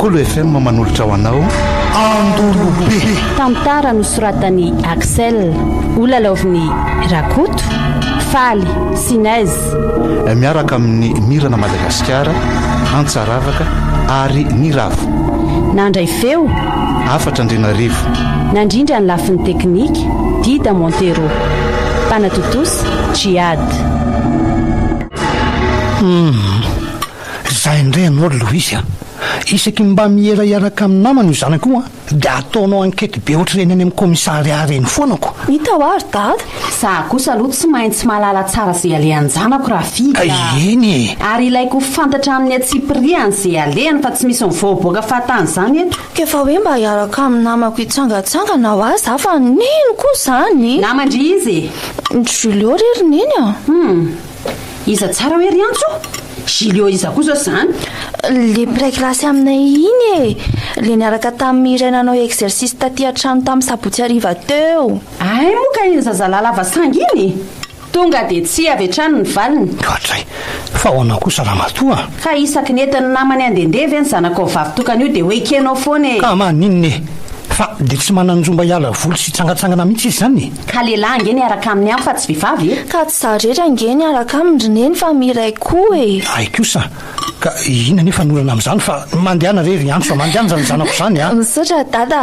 Kolo FM manolotra ho anao Andolobe. Tantara nosoratany Axel, olalaoviny Rakoto, Faly, Sinez. Miaraka amin'ny Mirana Madagasikara, Antsaravaka ary Niravo. Nandray feo Afatra Andrinarivo. Nandrindra ny lafiny teknika Dida Montero. Panatotosa Jiad. Zay indray anao Louise isaky mba mihera iaraka amin'ny namana io zanako dia ataonao ankety be ohatr'ireny any amin'ny komisaria reny foanako. Hita ho ary dada. Za kosa aloha tsy maintsy mahalala tsara izay alehan'ny zanako raha firy. Eny ary ilaiko fantatra amin'ny atsipriany izay alehany fa tsy misy mivoaboaka fahatany izany eto. Kefa hoe mba hiaraka amin'ny namako hitsangatsangana ho azy fa nino koa izany? Namandry izy Julio rery neny a? Iza tsara hoe riantso? Julio iza kosa izany? Le praikilasy aminay iny le niaraka tamin'ny irainanao exercice taty an-trano tamin'ny sabotsy hariva teo. Ay moa ka iny zazalalava sangy iny tonga dia tsy avy hatrany ny valiny. Ohatray fa hoanao kosa raha matoa ka isaky ny entiny namany andendevy ny zanako vavy tokana io dia hoe ikenao foana ka maninone fa dia tsy mananjomba hiala voly sy tsangatsangana mihitsy izy zany. Ka lehilahy nge niaraka amin'ny aho fa tsy vehivavy ka tsy zarera nge niaraka amindrineny fa miray koa ay kosa ka ina nefa norana amin'izany fa mandehana rery antso mandehana zany zanako zany misaotra dada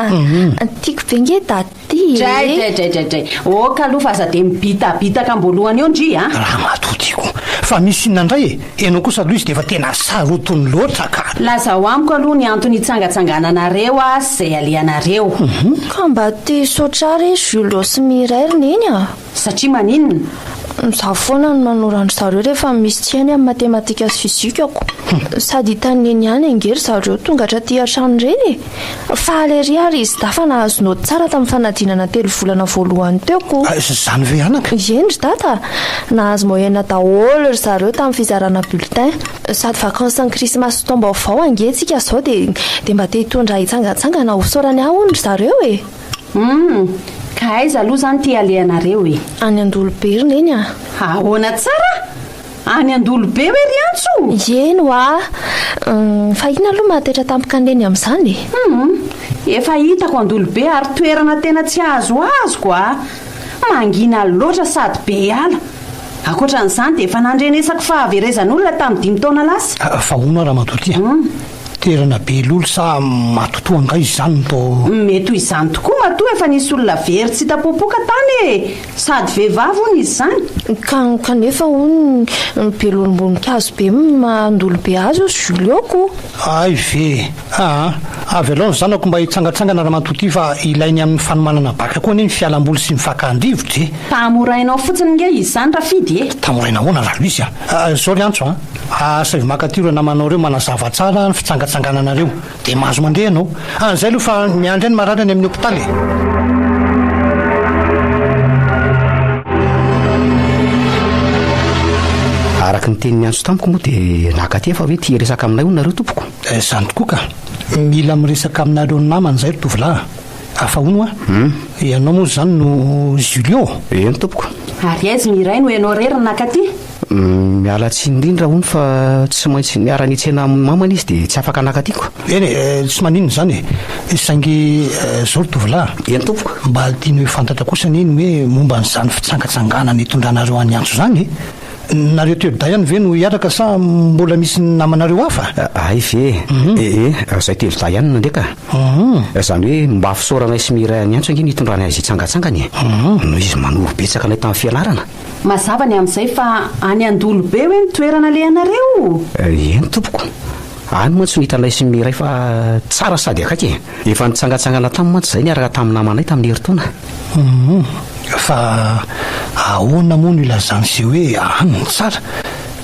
tiako be nge daty dray ka aloha fa aza dia mibitabitaka amboalohany eo ndry raha matotiako fa misy inandray enao kosa aloha izy dia efa tena sarotony loatra ka laza ho amiko aloha ny antony hitsangatsangananareo zay alehanareo ka mba te sotrary Julio sy Mireille neny satria maninona za foana no manorandro zareo rehefa misy tsy any amin'ny matematika sy fizikako sady hitaneny ihany angery zareo tonga hatraty an-trano ireny fa alery ary izy da fa nahazonao tsara tamin'ny fanadinana 3 volana voalohany teoko zany ve anaka endry data nahazo moyenne daholo ry zareo tamin'ny fizarana bulletin sady vakansin'ny krismasy taom-baovao angetsika zao dia mba te hitondra hitsangatsangana ho saorany aho ony ry zareo ka aiza aloha zany ty alehanareo any Andolobe ry neny ahoana tsara any Andolobe hoe riantso eno fa ina aloha mahatoetra tampokaneny amin'izany efa hitako Andolobe ary toerana tena tsy azoazoko mangina loatra sady be ala akoatran'izany dia efa nandrenesako fahaverezan'olona tamin'ny 5 taona lasa fa hono raha matoty toerana be lolo sa matotoanga izy zany to mety izany tokoa matoa efa nisy olona very tsy tapopoka tany sady vehivavy hono izy zany kanefa hono belolomboninkazo be Andolobe azy Julio ko ay ve avy aloha ny zanako mba hitsangatsangana raha matoty fa ilainy amin'ny fanomanana baka koa ny fialamboly sy mifakandrivotra tamorainao fotsiny nge izy zany raha fidy tamoraina hoana raha loizy zao ry antso savy makatiro namanao reo manazava tsara ny fitsangatsangananareo dia mahazo mandeha anao zay aloha fa miandry any mararany amin'ny hopitaly araka ny tenin'ny antso tamiko moa dia nakaty fa hoe tia resaka aminay ho nareo tompoko zany tokoa ka mila miresaka aminareo ny namany zay ry tovolahy afa hono ianao moa zany no Julio eny tompoko ary aizy miray no ianao rery ny nakaty miala tsy indrindra hono fa tsy maintsy miara-nitsena amin'ny mamana izy dia tsy afaka nakatiako eny tsy maninona zany saingy zao ry tovolahy eny tompoko mba tiany hoe fantatra kosa neny hoe momba n'izany fitsangatsanganana hitondranareo any antso zany nareo teo day any ve no hiaraka sa mbola misy namanareo hafa ay ve zay telo day ihany nandreka zany hoe mba afisaoranay sy miray any antso angeny hitondrany azy hitsangatsangany no izy manoro betsaka anay tamin'ny fianarana mazava ny amin'izay fa any Andolobe hoe nitoerana lehanareo eny tompoko any mantsy no hitanay sy miray fa tsara sady akaiky efa nitsangatsangana tamin'ny mantsy zay niaraka tamin'ny namanay tamin'ny heritaona fa ahoana moa no ilazany se hoe aniny tsara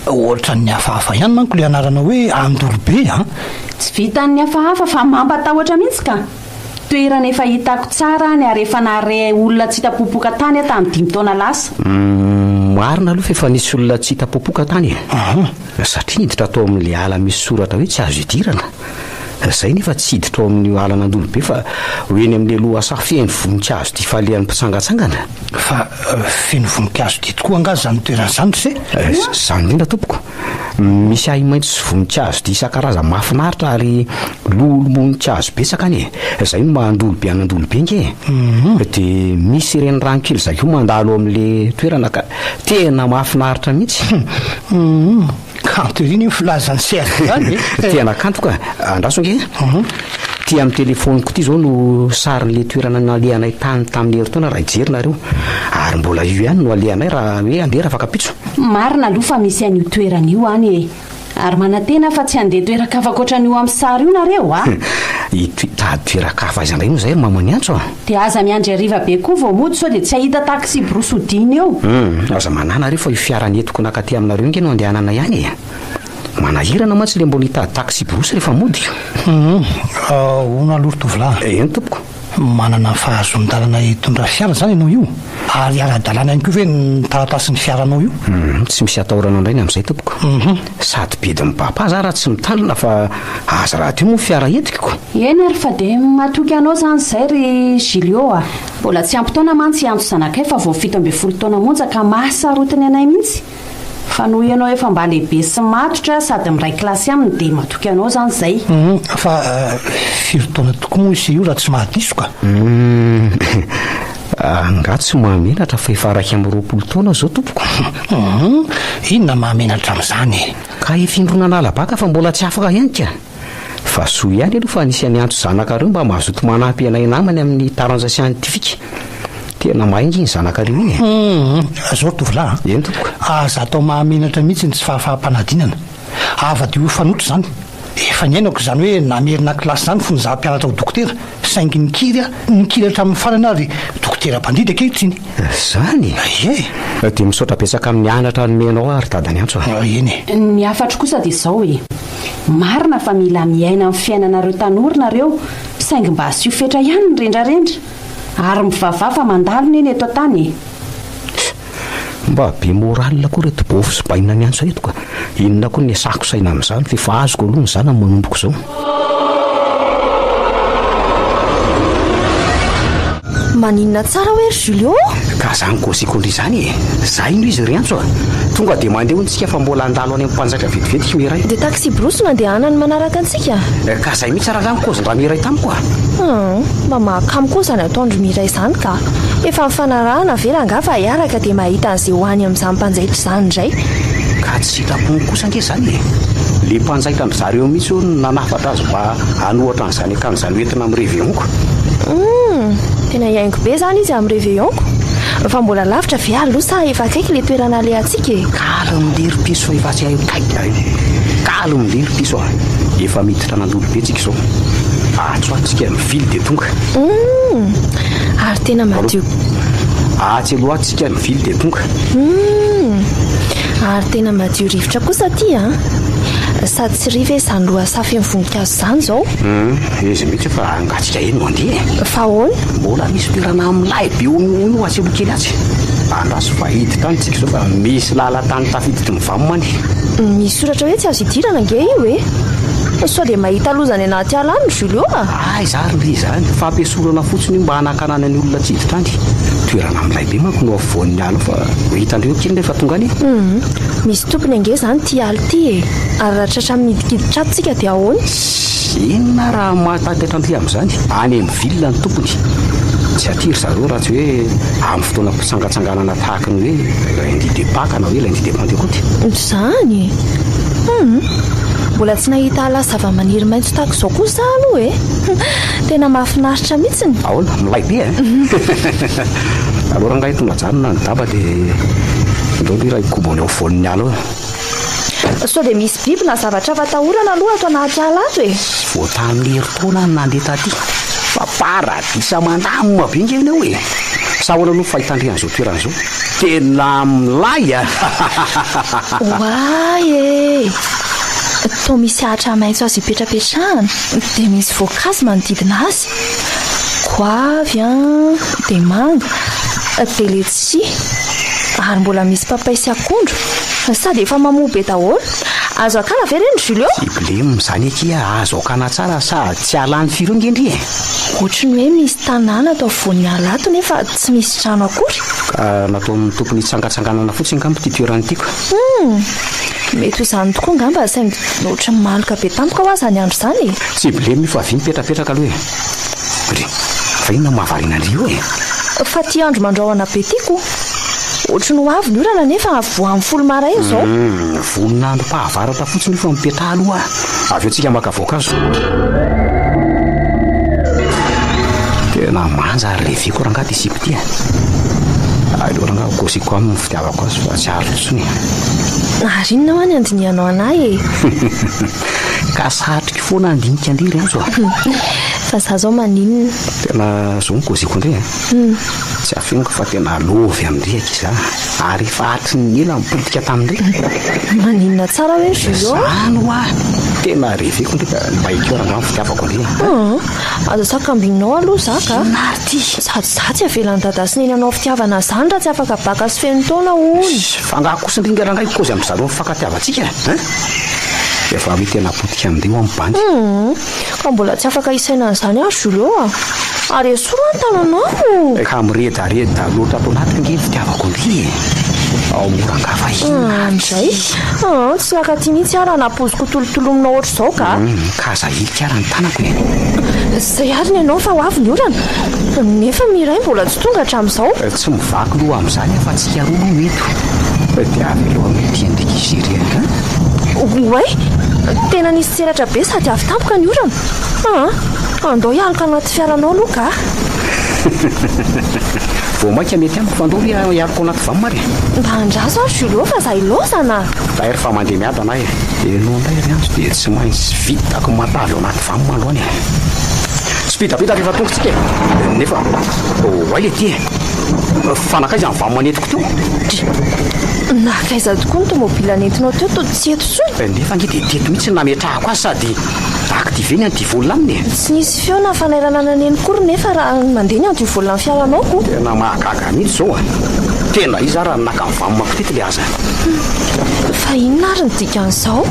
ohatra ny hafahafa ihany manko le anarana hoe Andolobe tsy vitan'ny hafahafa fa mampatahotra mihitsy ka toerana efa hitako tsara ny ary efa nare olona tsy hitapopoka tany tamin'ny 5 taona lasa marina aloha fa efa nisy olona tsy hitapopoka tany satria hiditra atao amin'le ala misy soratra hoe tsy azo hidirana Zay nefa tsy hiditra ao amin'ny alan'Andolobe fa hoeny amin'le loha sa feno voninkazo ty falehan'ny mpitsangatsangana. Fa feno voninkazo dia tokoa angazy zany toeran'izany se Zany indrindra tompoko. Misy ahy maitso sy voninkazo dia isan-karazany mahafinaritra ary lolo-moninkazo betsaka anie. Zay no maha-Andolobe an'Andolobe nge. Dia misy ireny rankily zay koa mandalo amin'le toerana ka tena mahafinaritra mihitsy. Kanto iriny filazany serika zany Tena kanto ka. Andraso nge. Ty amin'ny telefoniko ty zao no sarin'le toerana nalehanay tany tamin'ny herintaona raha ijerinareo. Ary mbola io ihany no alehanay raha hoe andeha afaka pitso. Marina aloha fa misy an'io toerana io any e. Ary manantena fa tsy andeha toeran-kafa an'io amin'ny sary io nareo a. Tady toeran-kafa azy andray moa zay mamany antso a. Dia aza miandry hariva be koa vao mody sao dia tsy ahita taxi brosodiny eo. Aza mananareo fa io fiarany entiko nakaty aminareo nge no andehanana ihany e. Manahirana mantsy le mbola hitady taxi brosy rehefa mody. Ona aloha tovolahy. Eny tompoko. Manana fahazon-dalana hitondra fiara zany ianao io. Ary ara-dalàna ihany koa ve ny taratasin'ny fiaranao io? Tsy misy atahorana indrainy amin'izay tompoko. Sady bedin'ny papa za raha tsy mitandrina fa aza raha ty moa fiara entikiko. Eny ary fa dia matoky anao zany zay ry Julio a. Mbola tsy ampy-taona mantsy antso zanakay fa vao 17 taona monja ka mahasarotiny anay mihitsy. Fa noho ianao efa mba lehibe sy matotra sady miray kilasy aminy dia matoky anao zany zay. Fa firy taona tokoa moa izy io raha tsy mahadiso ka. Angaha tsy mahamenatra fa efa 20 taona zao tompoko. Inona mahamenatra amin'izany? Ka efindrona nalabaka fa mbola tsy afaka ihany ka. Fa soa ihany aloha fa anisany antso zanakareo mba mahazoto manampy anay namany amin'ny taranja siantifika. Tena maingy ny zanakareo iny e. Zao tovolahy. Eny tompoko. Aza atao mahamenatra mihitsy ny tsy fahafahampanadinana. Ava-dy ho fanotra zany. Efa niainako zany hoe namerina kilasy zany fony za mpianatra ho dokotera. Saingy nikirya hatramin'ny farana ary dokotera bandida ankehitriny. Zany? Dia misaotra betsaka amin'ny anatra nomenao ary dadany antso. Eny e. Ny afatra kosa dia izao e. Marina fa mila miaina amin'ny fiainanareo tanora nareo saingy mba asio fetra ihany ny rendrarendra. Ary mivavava fa mandalo neny eto tany. Mba be moralina koa reto bofo sy baina ny antso reto ka. Inona koa ny asako saina amin'izany fa efa azoko aloha ny zana manomboko izao. Maninona tsara hoe ry Julio? Ka zany kosikondry izany e. Zay no izy riantso a. Tonga dia mandeha honintsika fa mbola andalo any amin'ny mpanjaitra vetivety miray. Dia taxi brosy mandehanany manaraka antsika? Ka zay mihitsy raha zany kozy-ndra miray tamiko a. Mba mahakamo koa zany ataondry miray izany ka. Efa mifanarahana vera angaha fa hiaraka dia mahita an'izay hoany amin'izany mpanjaitra izany indray. Ka tsy tapony kosa ange zany e. Le mpanjaitra ny zareo mihitsy ho nanafatra azy mba hanohatra an'izany akan'izany hoentina amin'ny réveillonko. Tena iaingo be zany izy amin'ny réveillonko. Fa mbola lavitra ve aloha sa efa akaiky le toerana alehantsika e? Kalo milery piso efa tsy haiko kalo milery piso a. Efa miditra an'Andolobe tsika izao. Atso atsika mivily dia tonga. Ary tena madio. Atsy aloha atsika mivily dia tonga. Ary tena madio rivotra kosa ty a. Sady tsy riva izany loha safy amin'ny voninkazo izany izao. Izy mihitsy fa angatsika eny no andeha. Fa ahoana? Mbola misy toerana milay be ono atsy aloha kely atsy. Andraso fa hiditra antsika izao fa misy lalan-tany tafiditra mivamomany. Misy soratra hoe tsy azo hidirana nge io e. Sao dia mahita lozany anaty ala any Julio a. Ay zary le izany fampiasorana fotsiny mba hanakanana ny olona tsy hiditra any. Toerana milay be manko no avoan'ny ala fa hitandreo kely rehefa tonga any. Misy tompony ange zany ty ala ty e. Ary raha tratra midikiditra atsika dia ahoana? Inona raha mahatahatra andry amin'izany? Any amin'ny vilona ny tompony. Tsy atiry zareo raha tsy hoe amin'ny fotoana mpisangatsanganana tahaka ny hoe lundi de Pâques na hoe lundi de Pentecôte. Zany mbola tsy nahita ala zava-maniry maitso tahaka izao kosa aloha e. Tena mahafinaritra mihitsiny. Ahoana milay be e. Aloha rangahy tonga janona ny daba dia ndao ny raha ikobony ao voan'ny ala sao dia misy biby na zavatra fatahorana aloha ato anaty ala ato e. Voatan'ny herintaona ny nandeha taty fa paradisa mandamina be nge io e. Sahoana aloha fahitandrian'izao toerana izao tena milay a. Oay e. Toa misy ahitra maitso azo hipetrapetrahana dia misy voankazo manodidina azy. Goavy dia manga dia letsia ary mbola misy papay sy akondro sady efa mamoa be daholo azo akana ve reny Julio? Iblem zany akia azo akana tsara sa tsy alany firy ngendry e. Ohatry ny hoe misy tanàna atao voan'ny alato nefa tsy misy trano akory. Ka natao amin'ny tompony tsangatsanganana fotsiny angamba ity toerana itiako. Mety izany tokoa angamba saingy ohatry ny maloka be tampoka ho azy any andro izany. Tsy blemy fa avy mipetrapetraka aloha e. Ry, fa inona mahavariana andrio e? Fa ty andro mandrahona be tiako. Ohatry ny ho avy ny orana nefa voan'ny folo maray izao. Voninandro pahavaratra fotsiny fa mipetraha aloha. Avy eo tsika maka voankazo. Tena manja ary leviko rangaha ty sipo ty. Aleo rangaha gosiko amin'ny fitiavako azy fa tsy aro tsony. Ary inona ho any andinianao anahy e? Ka satroky foana andinika andiry azo. Fa za zao maninona. Tena zao ny gosiko indray tsy afeniko fa tena lovy amindriaka iza ary efa atry ny ela mipolitika tamindray. Maninona tsara hoe Julio? Zany hoa tena reveko ndreka mba ikeo rangaha ny fitiavako indray. Aza sakambinao aloha zaka. Marty Sady za tsy avelan'ny dada sy nenanao fitiavana zany raha tsy afaka baka sy feno taona ony. fa ngaha kosa indringa rangaha ikozy amin'ny zaro mifankatiavantsika efa hoe tena potika amin'ireo amin'ny bandy. Ka mbola tsy afaka isaina an'izany aho Julio ary esoro ny tananao. Ka miredareda loatra atao anaty nge fitiavako indray ao morangafa Andray tsy laka ty mihitsy ara napoziko tolotolominao ohatr' izao ka za ilika ara ny tanako zay ary ny ianao fa ho avy ny orana nefa miray mbola tsy tonga hatramin'izao. Tsy mivaky loha amin'izany fa tsika roa no meto dia avy aloha mitiandrika izy iry. Oay, tena nisy tseratra be sady avy tampoka ny orana. Andao hialaka anaty fiaranao aloha ka. Vao maika mety amiko fandory hialako anaty vamary. Mba andraso aho Julio fa za ilozana. Tahery fa mandeha miady anahy enao indray ry andro dia tsy maintsy vitako matavy ao anaty vamaloany. Tsy pitapita rehefa tongotsika nefa oay ety fanakaiza ny vamomanetiko teo. Nakaiza tokoa ny tomobila nentinao teo to tsy eto tsony. Nefa nge dia teto mihitsy nametrahako azy sady aktiveny anty volona aminy. Tsy nisy feona fanairana naneny kory nefa raha mandeha ny anty volona ny fiaranao ko. Tena mahagaga mihitsy zao tena izy raha naka ny vamomako tety le aza. Fa inona ary ny dikan'izao?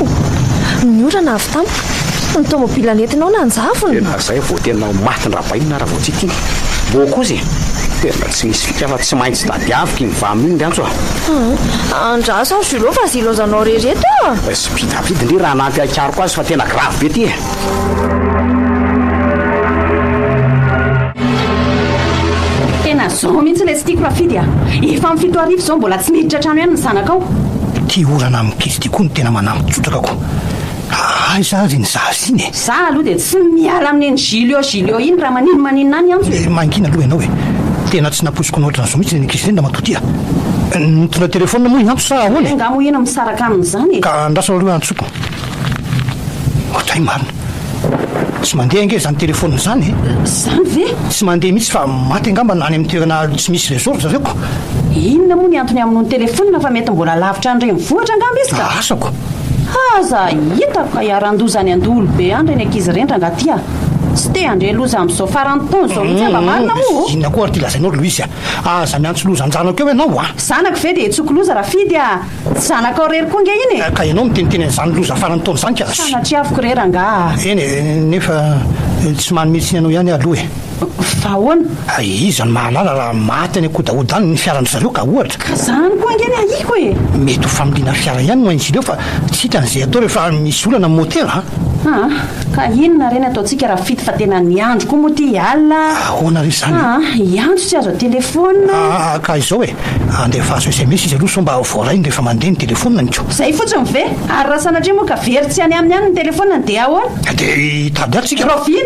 Ny orana avy tampoka ny tomobila nentinao nanjavony. Tena zay vao tena maty ny rabaina raha vao tsy ity bokozy tena tsy misy fika fa tsy maintsy tadiaviko ny vamy iny andro andraso aho Julio fa zy ilozanao rehetra. Sy pidapidy ndre raha nampy akariko azy fa tena grave be ty Tena zao mihitsy ilay tsy tiako rafidy efa amin'ny 7 arivo zao mbola tsy miditra trano ihany ny zanakao. Ty orana amin'nkizy ty koa no tena manampitsotraka ko. Aiza ary ny zazy iny Za aloha dia tsy miala amin'ny Julio iny raha maninona any anjo. mangina aloha ianao tena tsy naposiko nohatra n'izao mihitsy ny ankizy ireny da matotia nitondra telefona moa iantso sa ahoana Nga mo ina misaraka amin'izany ka andrasana aloha antsoko otray marina tsy mandeha nge zany telefona zany Zany ve? tsy mandeha mihitsy fa maty angamba any amin'ny toerana tsy misy resort zareko. Inona moa ny antony amin'nony telefona fa mety mbola lavitra andray mivohatra angamba izy ka? Asako Aza hitako iarandozany andolo be andry ny ankizy ireny rangatya tsy te andre loza amin'izao farany taona zao mihitsy mba marina moa. Inona koa ary ty lazainao Louise aza miantso loza anjanako eo ianao Zanako ve dia tsoko loza rafidy zanakao rery koa nge iny ka ianao miteniteny an'izany loza farany taona zany ka sanatriaviko rery anga eny nefa tsy manometsiny anao ihany aloha fa hoana izy ny mahalala raha maty any akodaodany ny fiaran zareo ka ohatra ka zany koa nge ny ahiko mety ho familiana fiara ihany no ain'izy ireo fa tsy hitan'izay atao rehefa misy olana motera ka inona reny ataontsika raha fity fa tena niandro koa moa ty alina ahoana ry zany iandro tsy azo telefona ka izao andefa azo SMS izy aloha so mba voarainy rehefa mandeha ny telefona niko zay fotsiny ve ary raha sanatria moa ka very tsy any aminy ihany ny telefona dia ahoana dia tady atsika profily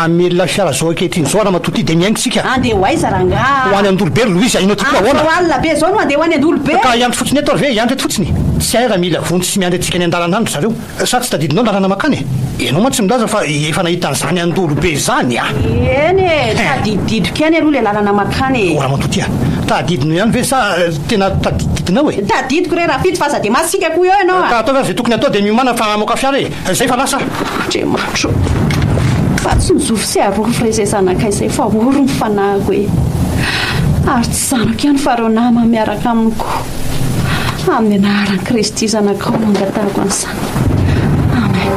amelona fiara zao ankehitriny zao raha matoty dia miaingotsika andeha ho aiza rangaha ho any andolobe ry Louise inao tokoa ahoana alina be zao no andeha ho any andolobe ka iandro fotsiny eto ary ve iandro eto fotsiny tsy hay raha mila vonjy sy miandry antsika ny andalanandro zareo sa tsy tadidinao lalana makany ianao ma tsy milaza fa efa nahitan'izany andolobe zany eny tadidididiko ihany aloha le lalana makany ora matoty tadidinao ihany ve sa tena tadididinao tadidiko re raha fity fa aza dia masika koa eo ianao ka atao zay tokony atao dia miomana fa moka fiara zay fa lasa andriamatro fa tsy mizovo sy aroko firesezanakay izay fa oro ny fanahiko ary tsy zanako ihany fa reo nama miaraka amiko amin'ny anaran'i Kristy zanakao mangatahako an'izany. Amen.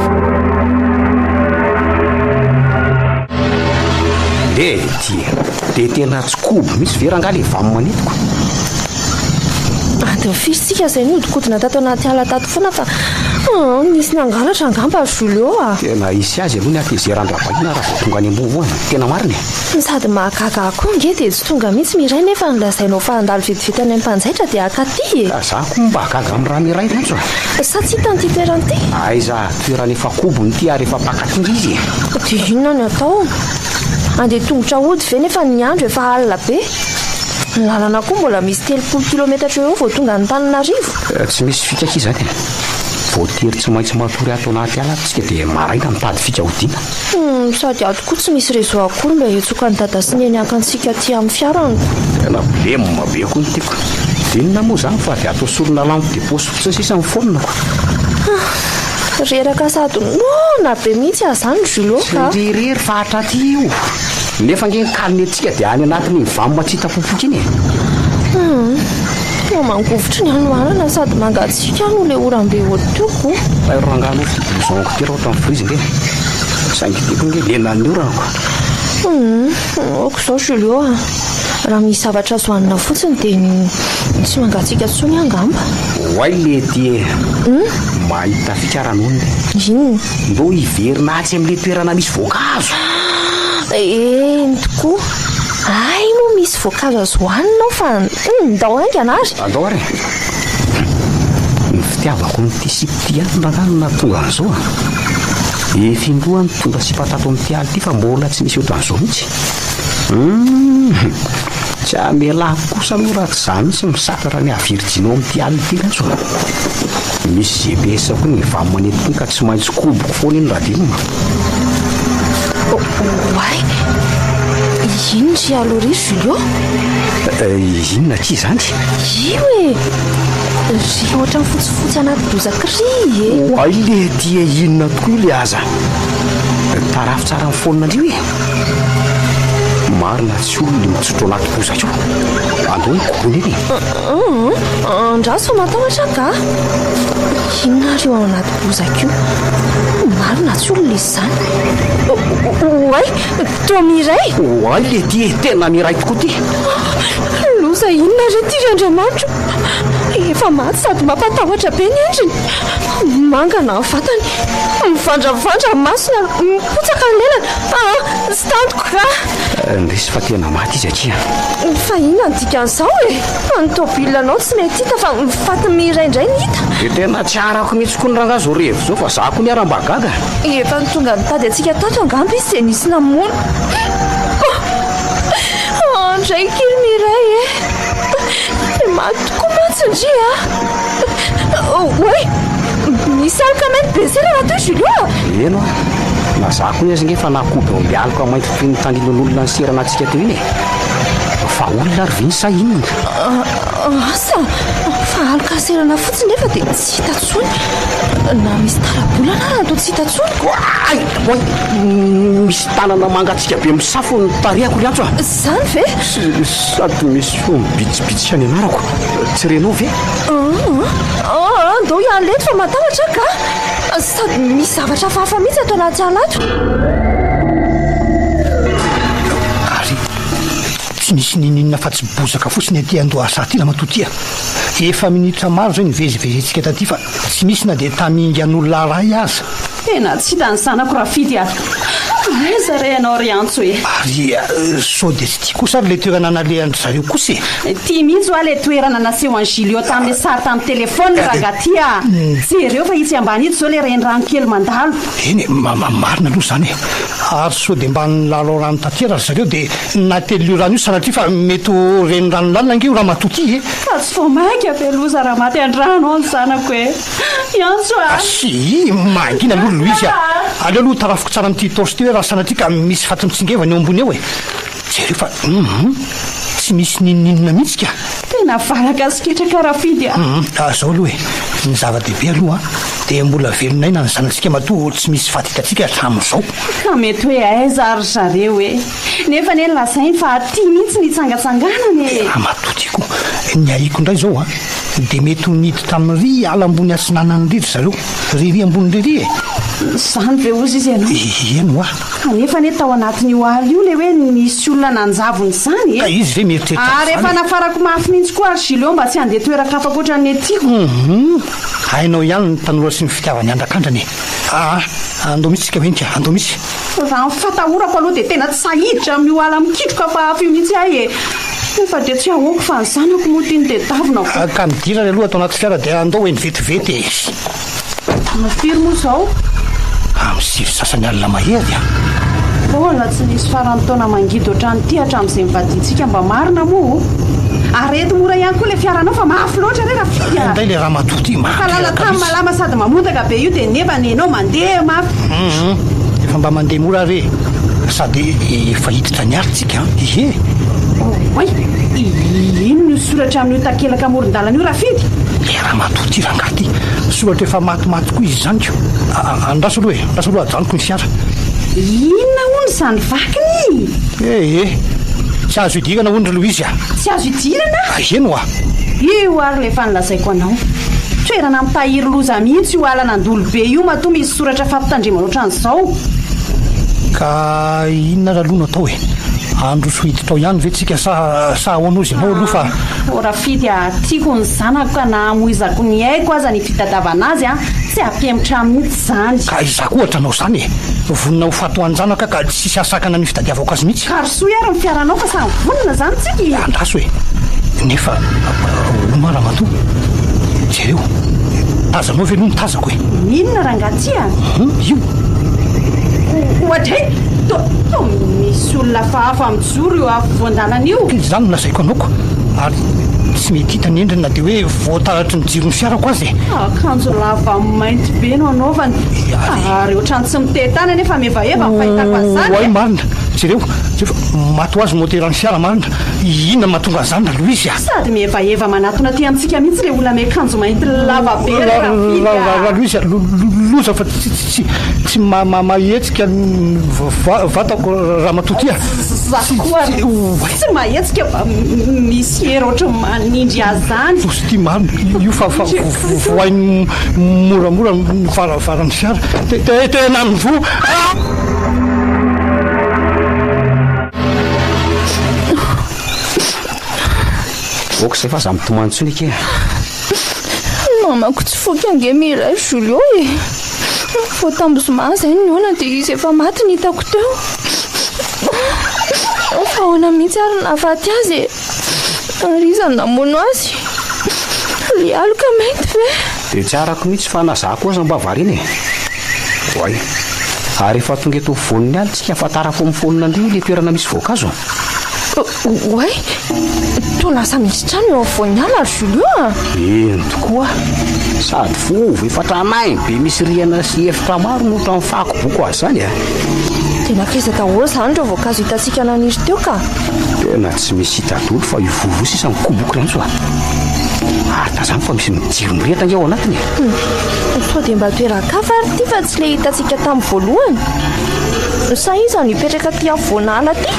De tena tsy kobo misy verangala vamo manetiko. Ady fisitsika izay nihodikotina tato anaty ala tato foana fa nisy nangalatra angamba Julio Tena isy azy aloha ny atezeran-dravahina raha vao tonga any ambovoana. Tena marina sady mahagaga koa nge dia tsy tonga mihitsy miray nefa nilazainao fa handalo vetivety any ampanjaitra dia akaty za koa mba gaga amin'ny raha miray rantso sa tsy hitan'ity toeranyity aiza toerana efa kobony ty ary efa pakatonga izy dia inona ny atao andeha tongotra ody ve nefa ny andro efa alina be ny lalana koa mbola misy 30 kilometatra eo vao tonga ny Tananarivo tsy misy fikaka izany voatery tsy maintsy matory ato anaty ala tsika dia maraina mitady fikahodiana sady ato koa tsy misy rezo akory mba hetsoka ny dada sy neny akantsika ty amin'ny fiarany tena blema be koa ny tiako dinona moa zany fa dia atao solona lampo dia posy fotsiny sisa ny fonina ko reraka sady nona be mihitsy azany Julio ka rery fa hatraty io nefa nge kalinetsika dia any anatin'ny vamo matsita-pofoka iny mangovitry ny anoanana sady mangatsika no le orambe otoko rangano zonko ty raha tamin'ny frizy nge saingiteko nge lena ny oranako oko izao Julio raha misy zavatra zoanina fotsiny dia tsy mangatsika tsony angamba oay le ty mahita fikaran'olona ino ndo hiverina atsy amin'le toerana misy voankazo ny tokoa ay no misy voankazo azo hohaninao fa ndao ainga anary andao ary ny fitiavako nyty sipty any nangano na tonga an'izao efindroa ny tonga sipatato amin'ity aly ity fa mbola tsy misy eto an'izao mihitsy tsy amelako kosa aloha raha tsy zany misy misatra raha ny avirjinao amin'ity aly ity ranso misy GPS koa ny vamo manetiny ka tsy maintsy koboko foana iny raha dinona oay ino ry alory Julio inona ty zany io ry ohatra ny fotsifotsy anaty bozakry oay le dia inona tokoa le aza tarafy tsara ny fonina andrio marina tsy olona mitsotro anaty bozaka io andao ny kokony iny andraso fa matahotra ka inona ry eo anaty bozaka io marina tsy olona izy zany oay toa miray oay le ty tena miray tokoa ty loza inona re ty ry Andriamanitra efa maty sady mampatahotra be ny endriny mangana ny vatany mivandravandra masina mipotsaka ny lelana sy tantoko ka ndresy fa tena maty izy akia fa inona ny dikan'izao ny tobilanao tsy mety hita fa mifatiny miraindray ny hita dia tena tsy arako mihitsy koa ny rangazo revo zao fa za koa ny ara-mba gaga efa nitonga nitady atsika tato angamba izy izay nisy namoana ndray kely miray maty tokoa matsindria oay misy alkamety be sera raha toy Julio eno na za koa ny azy nge fa nakoby ao mbialiko amainty toy ny tandilon'olona ny serana antsika teo iny fa olona ary viny sa inona asa fa alikaserana fotsiny nefa dia tsy hita tsony na misy tarabolana raha to tsy hita tsony ay misy tanana mangatsika be misafo ny tariako ry antso zany ve sady misy mibitsibitsika ny anarako tsy renao ve andao ialeto fa matahotra ka sady misy zavatra fahafa mihitsy ato anaty alato ary tsy misy nininona fa tsy bozaka fotsiny aty andoha asaty na matotia efa minitra maro zay nivezivezentsika taty fa tsy misy na dia tamingan'olona ray aza tena tsy hita ny zanako raha fidy aiza re ianao ry antso ary sao dia tsy tia kosa ary le toerana nalehandry zareo kosa tia mihitsy oa le toerana naseho an'ny Julio tamin'ny sary tamin'ny telefony ragatya jereo fa itsy ambany ito zao le renirano kely mandalo eny marina aloha zany ary sao dia mba nylalo rano tatera zareo dia natelio rano io sanatria fa mety renirano lalina nge raha matoty fa tsy fo mainka veloza raha maty andrano any zanako iantso sy mangina aloha Louise aleo aloha tarafiko tsara amin'ity torche ty hoe raha sanatria ka misy fatimitsingevany eo ambony eo jereo fa tsy misy nininina mihitsy ka tena valaka siketraka raha fidy zao aloha ny zava-dehibe aloha dia mbola velonaina ny zanantsika matoa tsy misy fahatitantsika hatramin'izao. Ka mety hoe aiza ry zareo e nefa ny lazainy fa tia mihitsy nitsangatsanganana e. Matoa tiako ny aiko indray zao a dia mety ho niditra tamin'ry ala ambony atsinanany riry zareo riry ambony riry e. Zany ve ozy izy ianao? Eno a kanefa ne tao anatin'io aly io le hoe nisy olona nanjavony zany ka e. izy ve mieritreritra Ary efa nafarako mafy mihitsy koa ary Gileo mba tsy handeha toeraka hafa koatran'ny etiako. hainao ihany ny tanora sy ny fitiavany andrakandrany andao mihitsy tsika venika andao mihitsy. Raha mifatahorako aloha dia tena tsy sahiditra amin'io ala mikitroka fa afio mihitsy ahy e. Nefa dia tsy ahoako fa ny zanako moa tiany dia davina ko. ka midirany aloha atao anaty fiara dia andao eny vetivety Mafiry moa zao amin'ny sivy sasany alina mahery a. Bola tsy nisy farany taona mangidy ohatrany hatramin'izay mivadintsika mba marina moa. Arety mora ihany koa le fiaranao fa mafy loatra re raha fidy nday le raha matoty ka lala tamy malama sady mamondaka be io dia nefa nenao mandeha mafy. efa mba mandeha mora re sady efa hiditra ny aritsika ie. Oy ino no soratra amin'io takelaka amoron-dalana io raha fidy? le raha matoty rangaty soratra efa matimaty koa izy zany ko andraso aloha andraso aloha ajanoko ny fiara. Inona hono zany vakiny? Tsy azo idirana hono ry Louise a. Tsy azo idirana? Eno a io ary le efa nilazaiko anao toerana mitahiry loza mihitsy io ala nandolo be io matoa misy soratra fampitandremana ohatran'izao. Ka inona raha aloha no atao e androso hiditra ao ihany ve tsika sa ho anozy anao aloha fa raha fidy tiako ny zanako ka na amoizako ny aiko aza ny fitadiavana azy tsy ampiamotra mihitsy zany. ka izako ohatra anao zany e vonina ho fatohan'ny zanaka ka tsisy asakana ny fitadiavako azy mihitsy. Karosoa ary ny fiaranao fa samy vonina zany tsika. Andraso e nefa omara matoa jereo tazanao ve aloha ny tazako e. Inona rangatsia? Io ohatray to misy olona fahafa mijoro io afovoan-dalana io. zany nolazaiko anaoko ary tsy mety hitany endriny na dia hoe voataratry ny jirony fiarako azy e. Akanjo lava mainty be no anaovany ary ohatrany tsy mitehtana nefa mevaheva mifahitako azany. Oay marina jereo mato azy moteran'ny fiara marina inona mahatonga azany na Louise a. Sady mevaheva manatona ty antsika mihitsy le olona miakanjo mainty lava be Louise loza fa tsy mahetsika vatako raha matoty a. Zaho koa tsy mahetsika fa misy hery ohatry manindry azy zany. Osy ty marina io fa voainy moramora varavaran'ny fiara tena ny vo. Oka zay fa za mitomany tsonike mamako tsy foky angemiray Julio e fo tambozoma zay ny ona dia izy efa maty ny hitako teo fa hoana mihitsy ary nahafaty azy ary izany namono azy le aloka mainty ve dia tsy arako mihitsy fa nazako aza mba variny e oay ary efa tonga eto voniny aly tsika afatarako amin'ny fonina andrio le toerana misy voankazo. oay lasa misy trano eo avoan'ny ala ary Julio a. Eny tokoa sady vovo efa tranainy be misy riana sy efitra maro no ohatran'ny fakoboko azy zany a. Tena keza daholo zany ireo voankazo hitantsika naniry teo ka. Tena tsy misy hita dolo fa io vovo sisa mikoboko rano soa ary tazany fa misy mijiro mireta nge ao anatiny. Sao dia mba toeran-kafa ary ty fa tsy le hitantsika tamin'ny voalohany sa iza no hipetraka ty avoana ala ty.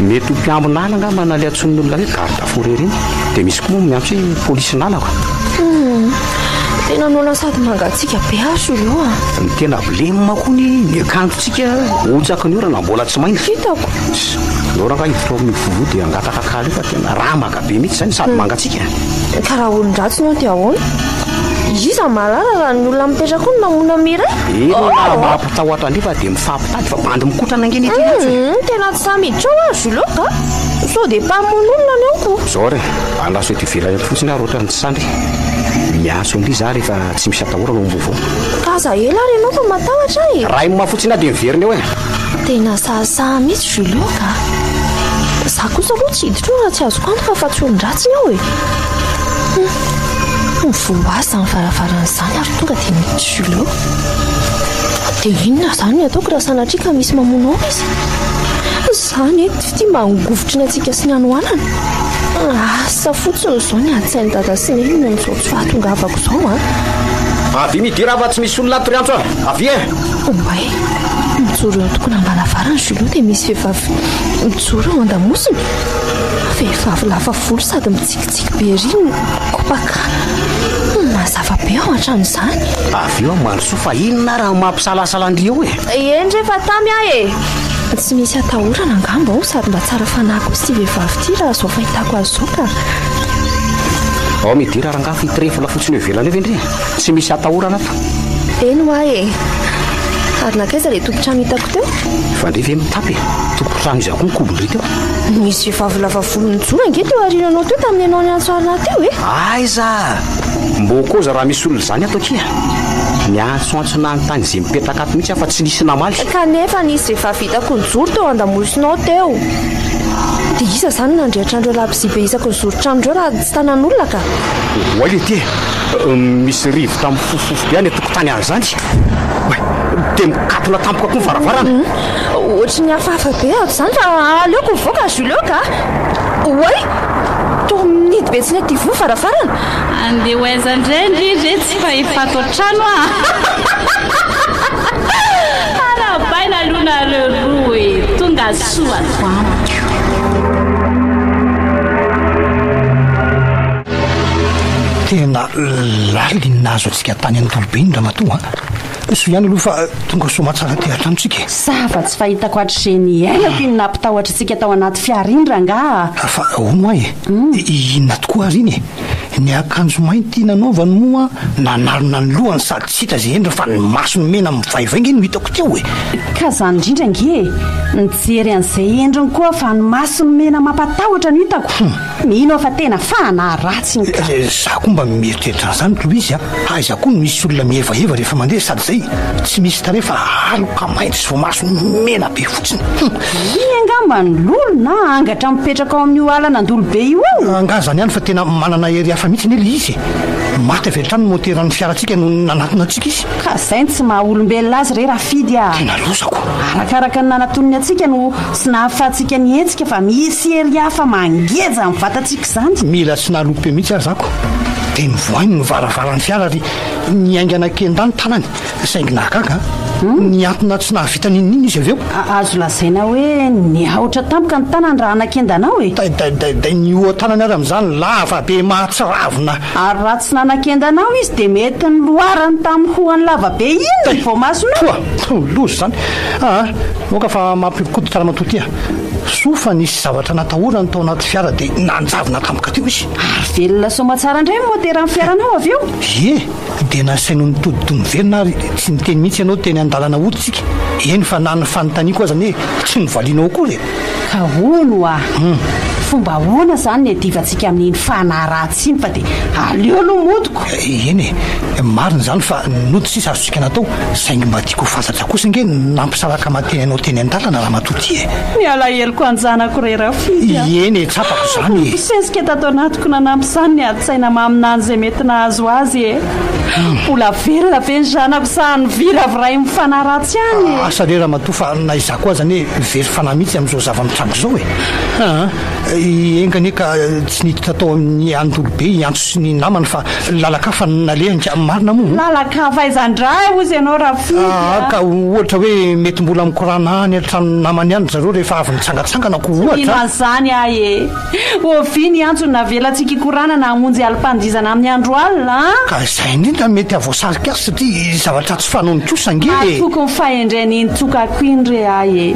Mety ho mpiambinala nga manale antson'ny olona hoe garde forêt reny dia misy koa moa miampy hoe polisy nalako. Tena nona sady mangatsika be Julio a. Ny tena blema koa ny akanjotsika otsaka ny orana mbola tsy maina hitako loranga hiditra amin'ny vovo dia angatakakala io fa tena raha magabe mihitsy zany sady mangatsika. Ka raha olon-dratsy no dia ahoana iza mahalara raha ny olona mipetraka koa no namona miray. Ena mampitahoatra andrefa dia mifampitady fa bandy mikotrana angeny ety tena tsy samiditra ao Julio ka sao dia mpamono olona ny aoko zao re andaso ety ivelany fotsiny ary ohatrany tsy sandry miaso an'ilay za rehefa tsy misy atahorana mivovao ka za ela ary ianao fa matahotra e raha iny mafotsiny dia miveriny eo e. Tena sahasaha mihitsy Julio ka za kosa aloha tsy hiditra raha tsy azoko anto fa afa-tsy olon-dratsiny ao e. Mivoazy ny varavaran'izany ary tonga dia miditra Julio dia inona zany ny ataoko raha sanatria ka misy mamono ao izy zany ety ty mba nigovitry ny atsika sy ny anohanana asa fotsiny izao ny antsainy dada sy ny inona n'izao tsy fahatongavako izao a. avy midira fa tsy misy olona atoriantso avy e ombay mijoro eo tokony ambalavarana Julio dia misy vehivavy mijoro eo an-damosiny vehivavy lava volo sady mitsikitsiky be riny kopaka mazava be ao hatran'izany avy eo mandrosoa fa inona raha mampisalasalandria eo eny rehefa tamy ahy e tsy misy atahorana angamba ao sady mba tsara fanahiko sy ty vehivavy ty raha zao fahitako azy zao ka ao midira raha ngafa hitirefola fotsiny ovelana eo ve ndre tsy misy atahorana fa eny ho ahy e ary nakaiza le tompotrano hitako teo fa ndre ve mitapy tompotrano izy akoa mikobondry teo misy vehivavy lava volo mijoro ange teo arinanao teo tamin'ny anao ny antsoarina teo e aiza mbo koza raha misy olona zany ato kia miantsoantsona ny tany izay mipetraka ato mihitsy fa tsy nisy namaly kanefa nisy vehivavy hitako nijoro teo an-damosinao teo dia isa zany nandrehatrandreo labizibe isako nizorotrandreo raha tsy tanan'olona ka oay le ty misy rivo tamin'ny fofofo be any atokotany any zany dia mikatona tampoka koa ny varavarana ohatry ny hafahafa be ato zany fa aleoko mivoaka Julio ka oay toa minidy be tsy ny aty vo varavarana andeha ho aiza indrendry izy tsy fa efato trano arabaina alohanareo roa e tonga soa toamiko tena lalina azo antsika tany an-tolobe indra matoa so ihany aloha fa tonga somatsara ty atranotsika sava tsy fahitako hatr'izeny ailako iny nampitahotra tsika tao anaty fiarindra nga fa ono ahy inona tokoa ary iny ny akanjo mainty nanaovany moa nanarona ny lohany sady tsy hita zay endra fa ny maso ny mena mivaivainga iny no hitako teo e ka zany indrindra nge nijery an'izay endriny koa fa ny maso ny mena mampatahotra no hitako mino fa tena fana ratsy ny ka za koa mba mieritreritra n'izany Louise aiza koa no misy olona mihevaeva rehefa mandeha sady zay tsy misy tarefa aloka mainty sy vomaso mena be fotsiny angamba ny lolo na angatra mipetraka ao amin'io alana andolobe io ao angazany ihany fa tena manana hery hafa mihitsy ny le izy maty avy hatrany moteran'ny fiarantsika no nanatona antsika izy ka zay tsy maha olombelona azy re raha fidy a tena lozako arakaraka ny nanatonony atsika no sy nahafahantsika ny hetsika fa misy hery hafa mangeja amin'ny vatantsika zany mila tsy nahalope mihitsy ary zako dia nivoainy ny varavaran'ny fiara ary niaingana kendany tanany saingy nahagaga ny antona tsy nahavita ninina izy avy eo azo lazaina hoe niaotra tampoka ny tanany raha nakendanao e da ny oha-tanany ary amin'izany lava be mahatsiravina ary raha tsy nanakendanao izy dia mety ny loarany tamin'ny hoany lava be iny ny voamasonao lozo zany moka fa mampikototra ramatotia sofa nisy zavatra natahorany tao anaty fiara dia nanjavina tampoka teo izy ary velona somatsara indray motera amin'ny fiaranao avy eo dia nasaino nitoditony velona ary tsy niteny mihitsy ianao teny an-dalana oditsika eny fa na ny fanontaniako azany hoe tsy nivalianao kory ka ono fomba hoana zany ny adivantsika amin'iny fanaratsy iny fa dia aleo aloha modiko eny marina zany fa nody sisa azotsika natao saingy mba tiako fantatra kosa nge nampisaraka mateny anao teny an-dalana raha matoty ny alaheloko anjanako rera fidy eny tsapako zany sesika tato anatiko nanampy zany ny ady-tsaina maminany zay mety nahazo azy mbola verina ve ny zanako sahany viraviray mifanaratsy any asa rera matoa fa naizako azany hoe very fanahy mihitsy amin'izao zava-mitrango zao engany ka tsy niditra tao amin'ny andolobe iantso sy ny namany fa lalakafa nalehanka marina moa lalakafa izandra ozy ianao raha fidy ka ohatra hoe mety mbola mikorana any atrano namany any zareo rehefa avy nitsangatsangana ko ohatra inan'izany ahy ovy ny antso navelantsika ikorana na hamonjy alim-pandizana amin'ny andro alina ka izay indrindra mety avoasarika azy satria zavatra tsy fanony kosa nge tokony fahendrainy iny tsokako iny re ahy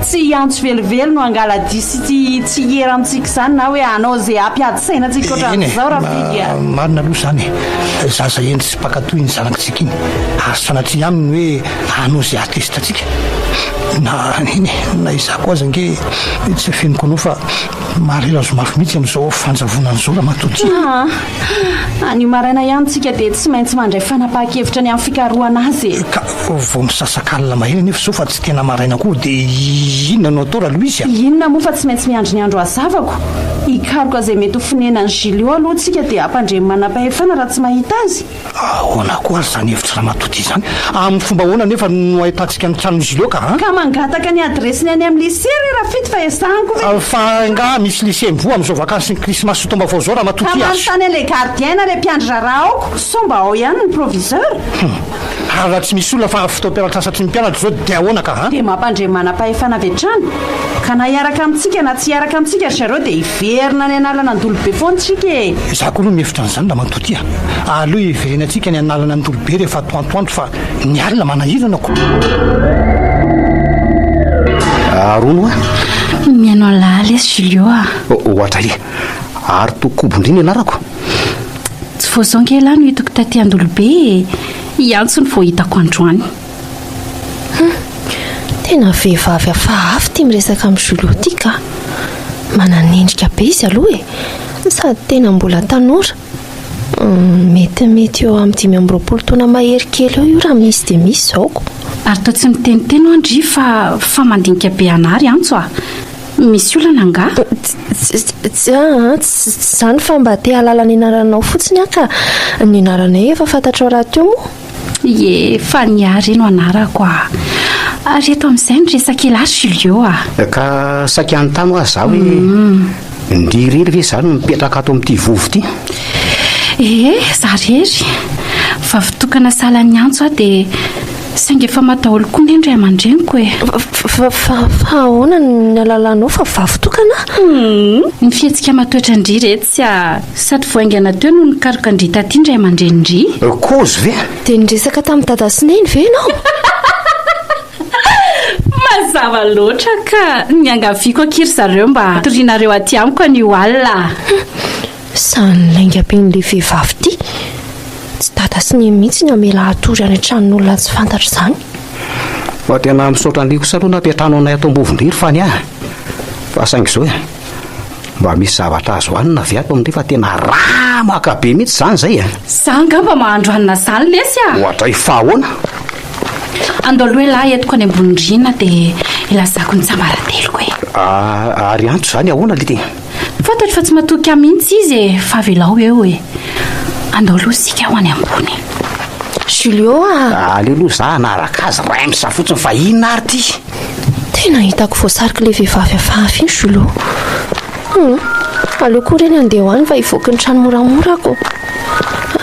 tsy antso velively no angala disy tsy hera amintsika zany na hoe anao zay ampiady-saina tsika ohatran'izao raha fidy marina aloha zany zaza eny tsy pakatoy ny zanakitsika iny azo sanatria aminy hoe anao zay atesitatsika na iny na izako aza nge tsy afeniko anao fa marera azo mafy mihitsy amin'izao fanjavonan'izao raha matoty anio maraina ihany tsika dia tsy maintsy mandray fanapaha-kevitra ny amin'ny fikaroana azy ka vao misasakalina mahera nefa zao fa tsy tena maraina koa dia inona no atao raha Louise inona moa fa tsy maintsy miandro ny andro azavako hikaroka izay mety hofonenany Julio aloha tsika dia ampandremy manam-pahefana raha tsy mahita azy ahoana koa ary zany hevitra raha matoty izany amin'ny fomba ahoana nefa no ahitantsika ny tranon'ny Julio ka mangataka ny adresiny any amin'ny lycée ry raha fito fa ezagniko ve fa nga misy lycée mivoa amin'izao vakansy ny krismasy sy tomba vaozao raha matoty azy amanontany le gardien na le mpiandry raharaha aoko so mba ao ihany ny proviseur ary raha tsy misy olona fa fotoam-pialatrasa tsy ny mpianatra zao dia ahoana ka dia mampandremanam-pahefana avy hatrany ka na hiaraka amintsika na tsy hiaraka amintsika ry zareo dia hiverina ny analana andolobe foany tsika e za koa aloha mihevitra an'izany da matoty aloha hiverena antsika ny analana andolobe rehefa atoantoandro fa ny alina manahirana ko arono miano alaly esy Julio ohatra le ary tokobondriny anarako tsy vao zao nkela no hitako taty andolobe iantso ny vao hitako androany tena vehivavy afaafy tia miresaka amin'ny Julio ity ka mananendrika be izy aloha sady tena mbola tanora mety eo amin'ny 5 taona mahery kely eo io raha misy dia misy zaoko ary tao tsy miteniteny andry fa mandinika be anary antso misy olana anga tsy zany fa mba te halala ny anaranao fotsiny aka ny anaranay efa fantatra raha teo moa ye fa niary eno anarako ary eto amin'izay ny resaka ela Julio ka saky anontano azy za hoe ndirery ve zany mipetraka ato amin'ity vovo ity za rery fa fitokana salany antso dia saingy efa mataholy koa ndray aman-dreniko fa ahoana ny alalanao fa vavitokana ny fihetsika matoetra ndry retsy sady voaingana teo no nikaroka ndry taty ndray aman-drendry kozy ve dia niresaka tamin'ny dada Sineny ve ianao mazava loatra ka niangaviako akiry zareo mba torianareo aty amiko anio alina sany laingam-pen'le vehivavy ity tsy dada Sineny mihitsy ny amela atory any an-tranon'olona tsy fantatra izany fa tena misaotra andriko saloha napetrano anay ato ambovondriry fa ny fa saingy izao mba misy zavatra azo hanina avy ato amin'ireo fa tena ramaka be mihitsy izany zay za ngamba mahandro hanina zany lesy ohatra fahoana andalo hoe lahy etiko any ambony rina dia ilazako ny tsambarateloko ary antso zany ahoana le fantatro fa tsy matoky ahy mihitsy izy fa velao eo andalo sika ho any ambony Julio aleloha za anaraka azy ray misafotsiny fa inona ary ty tena hitako voasariky le vehivavy afaafy iny Julio aleo koa reny andeha hoany fa hivoaka ny trano moramorako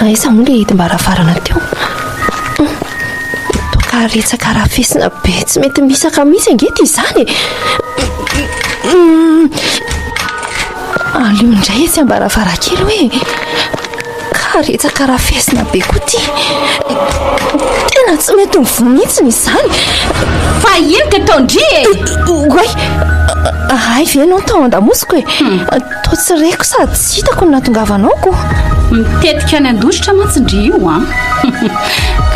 aiza moa le hidim-baravarana teo toka retsaka raha fesina be tsy mety misaka misy angety izany aleo indray tsy ambaravarakely hoe ka retsaka raha fesina be koa ty tena tsy mety mivonitsiny izany fa ino dia taondry oay ay ve anao tao andamosiko tao tsy reko sady tsy hitako ny natongavanaoko mitetika any andositra matsindry io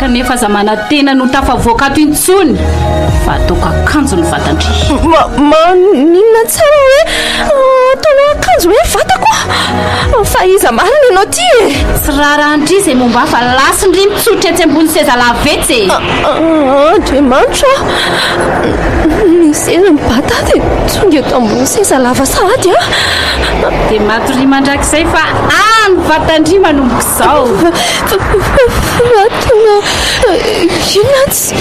kanefa za mana tena no tafavoakato intsony fa ataoko akanjo ny vatandry ninona tsara hoe ataonao akanjo hoe vatako fa iza marina ianao ty tsy raharandry izay momba fa lasindry mitsotra etsy ambony seza lavetsy de manitra nisena mibata dia tsonga eto ambony seza lava sahady dia matory mandrakizay fa any vatandry manomboko izao vatona inona tsy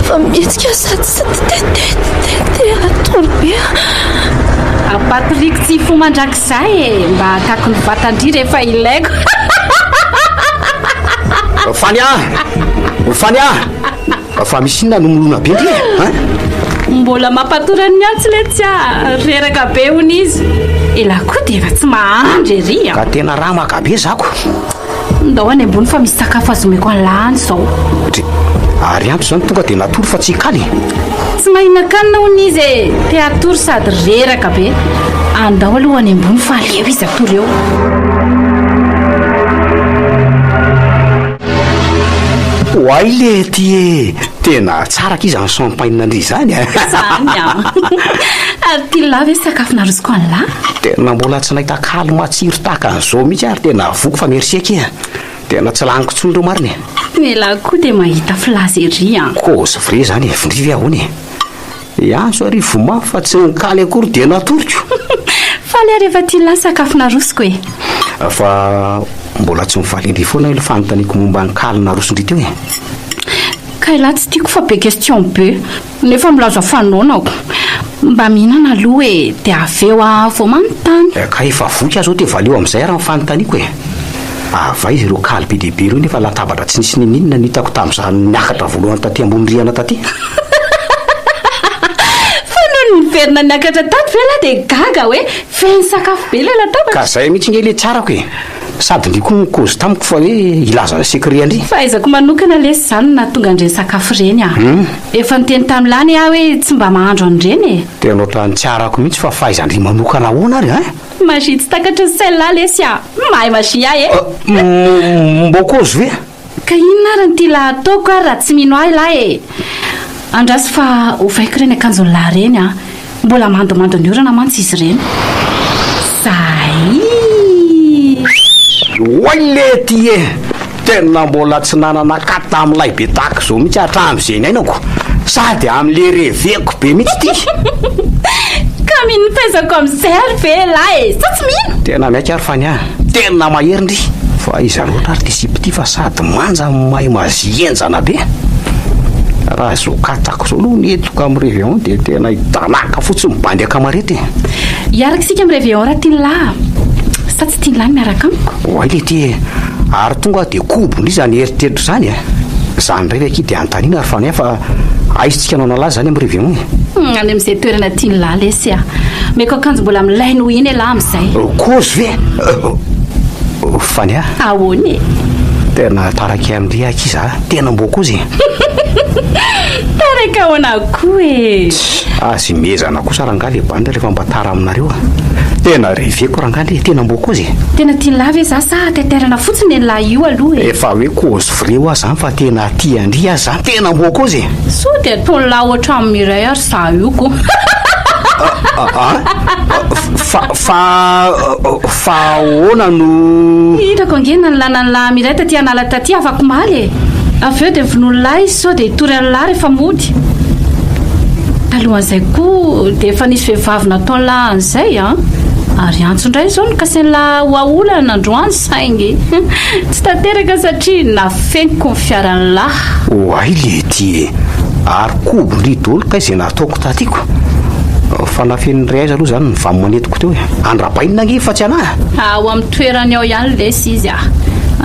fa mietika sady te atory be apatoriko tsy fo mandrakizay mba hakako ny vatandry rehefa ilaiko fany fa misy inona nomolona be ndry mbola mampatorany antsy le tsy reraka be hony izy ela koa dia efa tsy mahandry ery ka tena ramaka be zako ndao any ambony fa misy sakafo azomeko an'lahany izao ary antso zany tonga dia natory fa tsy hikaly tsy mahina-kanina hony izy te atory sady reraka be andao aloha any ambony fa aleo izy atory eo oay le ty tena tsaraka izy amin'ny champagne andry zany zany ary tia lava sakafo naroziko an'lahy tena mbola tsy nahita kaly matsiro tahaka an'izao mihitsy ary tena voko fa mersiaky tena tsy laniko tsony reo mariny ela koa dia mahita filazery kozy vre zany vondrivy ahony ianso ary vomafy fa tsy nikaly akory dia natoriko fa le rehefa tia lahy sakafo narosiko fa mbola tsy mivalindry foana le fanotaniko momba ny kaly narosondry teo ka ilahy tsy tiako fa be question be nefa milaza fanaonako mba mihinana aloha hoe dia aveo vo manontany ka efa voky azo te valeo amin'izay raha mifanontaniako e ava izy ireo kaly be dehibe ireo nefa latabatra tsy nisy ninina nitako tamin'izany niakatra voalohany taty ambony riana taty verina niakatra taty ve la dia gaga hoe feny sakafo be le latabatra ka zay mihitsy nge le tsarako e sady ndriko nikozy tamiko fa hoe ilazana sekre andry fahaizako manokana lesy zany na tonga andreny sakafo reny efa niteny tam'lany aho hoe tsy mba mahandro an'ireny e tena ohatrany tsiarako mihitsy fa fahaizandry manokana ahoana ary mashi tsy takatra celle-là lesy mahay mashi ahy mbokozy ve ka inona ary nyty la ataoko ary raha tsy mino ahy lahy e andrasy fa ovaiko reny akanjon'lahy reny mbola mandomando ny orana mantsy izy reny zay oaile ty e tena mbola tsy nanana kata amin'ilay be tahaka zao mihitsy hatramin'izeny ainako sady amin'le reveko be mihitsy ty ka mino pezako amin'izay ary ve lahy e sa tsy mino tena miaiky ary fany tena maherindry fa iza loatra ary tisipy ty fa sady manja mahay mazienjana be raha zao katako zao aloha nietoka amin'ny réveillon dia tena hidanaka fotsiny mibandy akamarety hiaraka isika amin'ny réveillon raha tianylahy sa tsy tianylahy miaraka amiko oay le ty ary tonga dia kobony izany heritreritro zany zany ray aky dia antaniana ary fany fa aisytsika anao nalazy zany amin'ny réveillon any amin'izay toerana tianylahy lesy meko akanjo mbola milay no iny lahy amin'izay kozy ve fany ahoany tena taraky amin'ry aky izy tena mbo kozy taraka ahoana koa e azy mezana kosa raha ngaly banda rehefa mba tara aminareo tena reveko raha ngaly tena mbo kozy tena tianylahy ve za sa teterana fotsiny ny lahy io aloha efa hoe kozy vreo azy zany fa tena ty andry azy zany tena mbo kozy so dia ataony lahy ohatra amin'iray ary za io ko fa ahoana no hitako angena ny lanany lahy miray taty anala taty afako maly avy eo dia vonon'lahy izy sao dia hitory lahy rehefa mody talohan'izay koa dia efa nisy vehivavy nataony lahy an'izay ary antsondray zao no kasen'lahy hoaolana nandroany saingy tsy tanteraka satria nafeniko ny fiaran'ny lahy oay le ty ary kobony dolo ka izay nataoko tatyko fa nafen'ny ray aiza aloha zany ny vamomanetiko teo andrabainina nge fa tsy anahy ao amin'ny toerany ao ihany lesy izy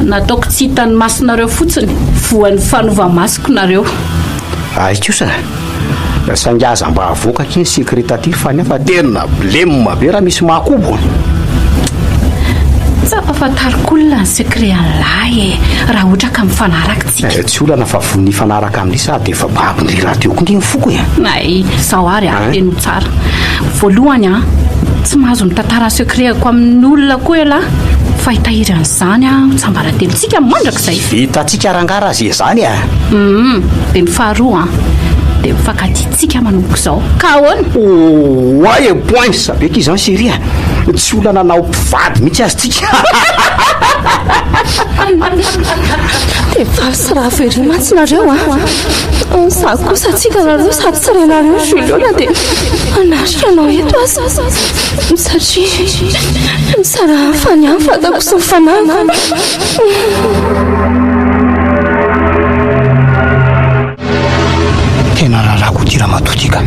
nataoko tsy hitany masonareo fotsiny voan'ny fanova masoko nareo aikosa sangaza mba avoaka kiny sekretatiry fany fa tena blema be raha misy mahakobo tsy afafantarik'olona ny sekre an'lahy raha ohatra ka mifanaraka tsika tsy olana fa vony fanaraka amin'ly sady efa babindry raha teoko ndre mifoko ay sao ary teno tsara voalohany tsy mahazo mitantara sekreako amin'ny olona koa lahy fa hitahiry an'izany tsambaratelontsika mandrakizay vitatsika rangara azy zany dia ny faharoa dia mifankaditsika manomboka izao ka ahoana oay point sabeka izany seria tsy olana nao mpivady mihitsy azy tsika dia valy sy raha very matsinareo za kosa tsika nareo sady tsy renareo juliona dia anarika anao eto azy satria misara fany any fantako sy mifanana tena raharaha kodira matotika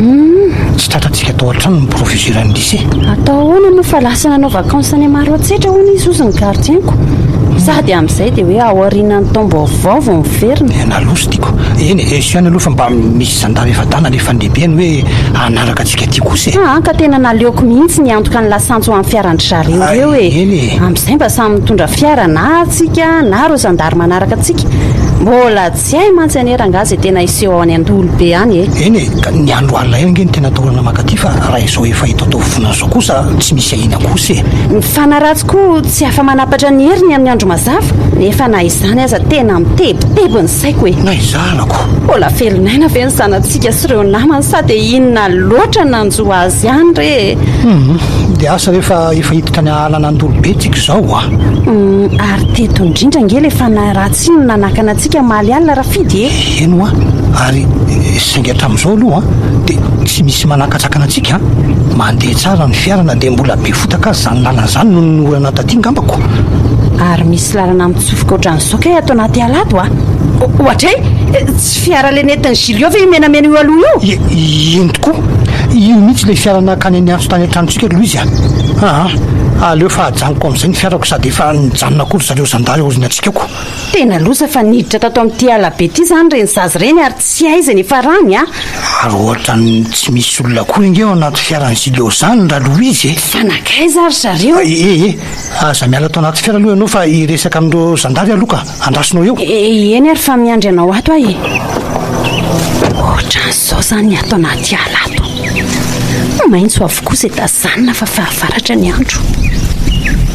tsy tratratsika atao atrano ny professeur ny lycée atao ahoana no fa lasa nanao vacances any maro atsetra hoana izy ozy ny gardienko sady amin'izay dia hoe aoriana ny taombaovao vao miverina naloso tiako eny siany aloha fa mba misy zandary efa dana lefa ndehibeany hoe anaraka atsika ty kosa ka tena naleoko mihitsy ny antoka ny lasantso amin'ny fiarandry zareo reo amin'izay mba samy mitondra fiara na atsika na ro zandary manaraka atsika mbola tsy hay mantsy anerangazy tena iseho ao any andolo be any eny ka ny andro alina eny nge ny tena ataorana makaty fa raha izao efa hitaotao vonan'izao kosa tsy misy ahina kosa ny fanaratsy koa tsy afa manapatra ny heriny amin'ny andro mazava nefa na izany aza tena mitebiteby ny saiko na izanako mbola felinaina ve ny zanatsika sy ireo namany sady inona loatra nanjo azy ihany re dia asa rehefa efa hititra ny alana andolo be tsika izao ary teto indrindra nge le fanaratsy iny nanakana antsika maly alina raha fidy eno ary saingy hatramin'izao aloha dia tsy misy manakatsakana antsika mandeha tsara ny fiarana dia mbola be fotaka azy zany lalana zany no ny orana taty ngambako. Ary misy lalana mitsofoka ohatran'izao kay atao anaty alato ohatray tsy fiara le netiny Julio ve menamena io aloha io? Ino tokoa io mihitsy le fiarana kany any antso tany an-tranontsika Louise aleo fa ajanoko amin'izay ny fiarako sady efa nijanona kory zareo zandary aoziny atsika ko. Tena losa fa niditra tato amin'ity alabe ity zany reny zazy reny ary tsy aizany efa rany ary ohatra ny tsy misy olona kory ingeo anaty fiaran'ny Julio zany ra Louise fa nakaiza ary zareo aza miala tao anaty fiara aloha ianao fa iresaka amin'ireo zandary aloka andrasinao eo eny ary fa miandry anao ato ahy ohatran'izao zany ato anaty alato maintso avokoa izay tazanina fa fahavaratra ny andro